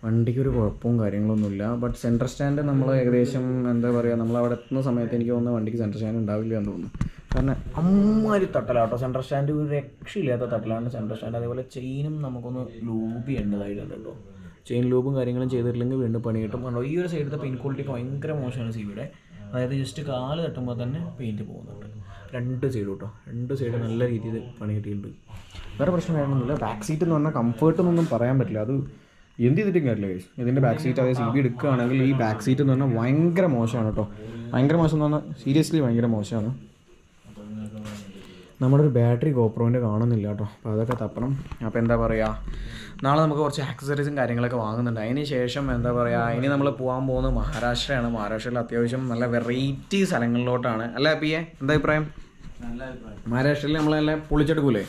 വണ്ടിക്ക് ഒരു കുഴപ്പവും കാര്യങ്ങളൊന്നുമില്ല. ബട്ട് സെൻട്രൽ സ്റ്റാൻഡ് നമ്മൾ ഏകദേശം എന്താ പറയുക നമ്മൾ അവിടെ എത്തുന്ന സമയത്ത് എനിക്ക് തോന്നുന്നു വണ്ടിക്ക് സെൻട്രൽ സ്റ്റാൻഡ് ഉണ്ടാവില്ല എന്ന് തോന്നുന്നു. കാരണം അമ്മാതിരി തട്ടലാട്ടോ സെൻട്രൽ സ്റ്റാൻഡ്. ഒരു രക്ഷയില്ലാത്ത തട്ടലാണ് സെൻട്രൽ സ്റ്റാൻഡ്. അതേപോലെ ചെയിനും നമുക്കൊന്ന് ലൂബ് ചെയ്യേണ്ടതായിട്ടുണ്ട് കേട്ടോ. ചെയിൻ ലൂബും കാര്യങ്ങളും ചെയ്തിട്ടില്ലെങ്കിൽ വീണ്ടും പണി കിട്ടും. കണ്ടോ ഈ ഒരു സൈഡിലത്തെ പെയിൻറ്റ് ക്വാളിറ്റി ഭയങ്കര മോശമാണ് സിവിയുടെ. അതായത് ജസ്റ്റ് കാല് തട്ടുമ്പോൾ തന്നെ പെയിൻറ്റ് പോകുന്നുണ്ട്. 2 സൈഡും കേട്ടോ, 2 സൈഡ് നല്ല രീതിയിൽ പണി കിട്ടിയിട്ടുണ്ട്. വേറെ പ്രശ്നം വേണമെന്നില്ല. ബാക്ക് സീറ്റ് എന്ന് പറഞ്ഞാൽ കംഫർട്ട് എന്നൊന്നും പറയാൻ പറ്റില്ല. അത് എന്ത് ചെയ്തിട്ടും കാര്യമില്ല ഗൈസ്. ഇതിൻ്റെ ബാക്ക് സീറ്റ് അതായത് CB എടുക്കുകയാണെങ്കിൽ ഈ ബാക്ക് സീറ്റ് എന്ന് പറഞ്ഞാൽ ഭയങ്കര മോശമാണ് കേട്ടോ. ഭയങ്കര മോശം എന്ന് പറഞ്ഞാൽ സീരിയസ്ലി ഭയങ്കര മോശമാണ്. നമ്മുടെ ഒരു ബാറ്ററി ഗോപ്രോൻ്റെ കാണുന്നില്ല കേട്ടോ. അപ്പോൾ അതൊക്കെ തപ്പണം. അപ്പോൾ എന്താ പറയുക, നാളെ നമുക്ക് കുറച്ച് ആക്സസറീസും കാര്യങ്ങളൊക്കെ വാങ്ങുന്നുണ്ട്. അതിന് ശേഷം എന്താ പറയുക, ഇനി നമ്മൾ പോകാൻ പോകുന്നത് മഹാരാഷ്ട്രയാണ്. മഹാരാഷ്ട്രയിൽ അത്യാവശ്യം നല്ല വെറൈറ്റി സ്ഥലങ്ങളിലോട്ടാണ്. അല്ല പിയെ എന്താ അഭിപ്രായം? മഹാരാഷ്ട്രയിൽ നമ്മളെല്ലാം പൊളിച്ചെടുക്കൂലേ?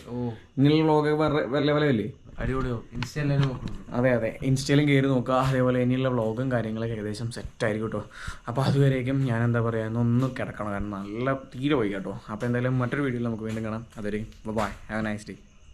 ഇങ്ങനെയുള്ള വ്ളോഗൊക്കെ വല്ല വിലയല്ലേ? അടിപൊളിയോ? ഇൻസ്റ്റയിലും അതെ ഇൻസ്റ്റയിലും കയറി നോക്കുക. അതേപോലെ ഇനിയുള്ള വ്ളോഗും കാര്യങ്ങളൊക്കെ ഏകദേശം സെറ്റായിരിക്കും കേട്ടോ. അപ്പോൾ അതുവരേക്കും ഞാൻ എന്താ പറയുക ഒന്ന് കിടക്കണം, കാരണം നല്ല തീരെ പോയി കേട്ടോ. അപ്പോൾ എന്തായാലും മറ്റൊരു വീഡിയോയിൽ നമുക്ക് വീണ്ടും കാണാം. അതൊരു bye, have a nice day.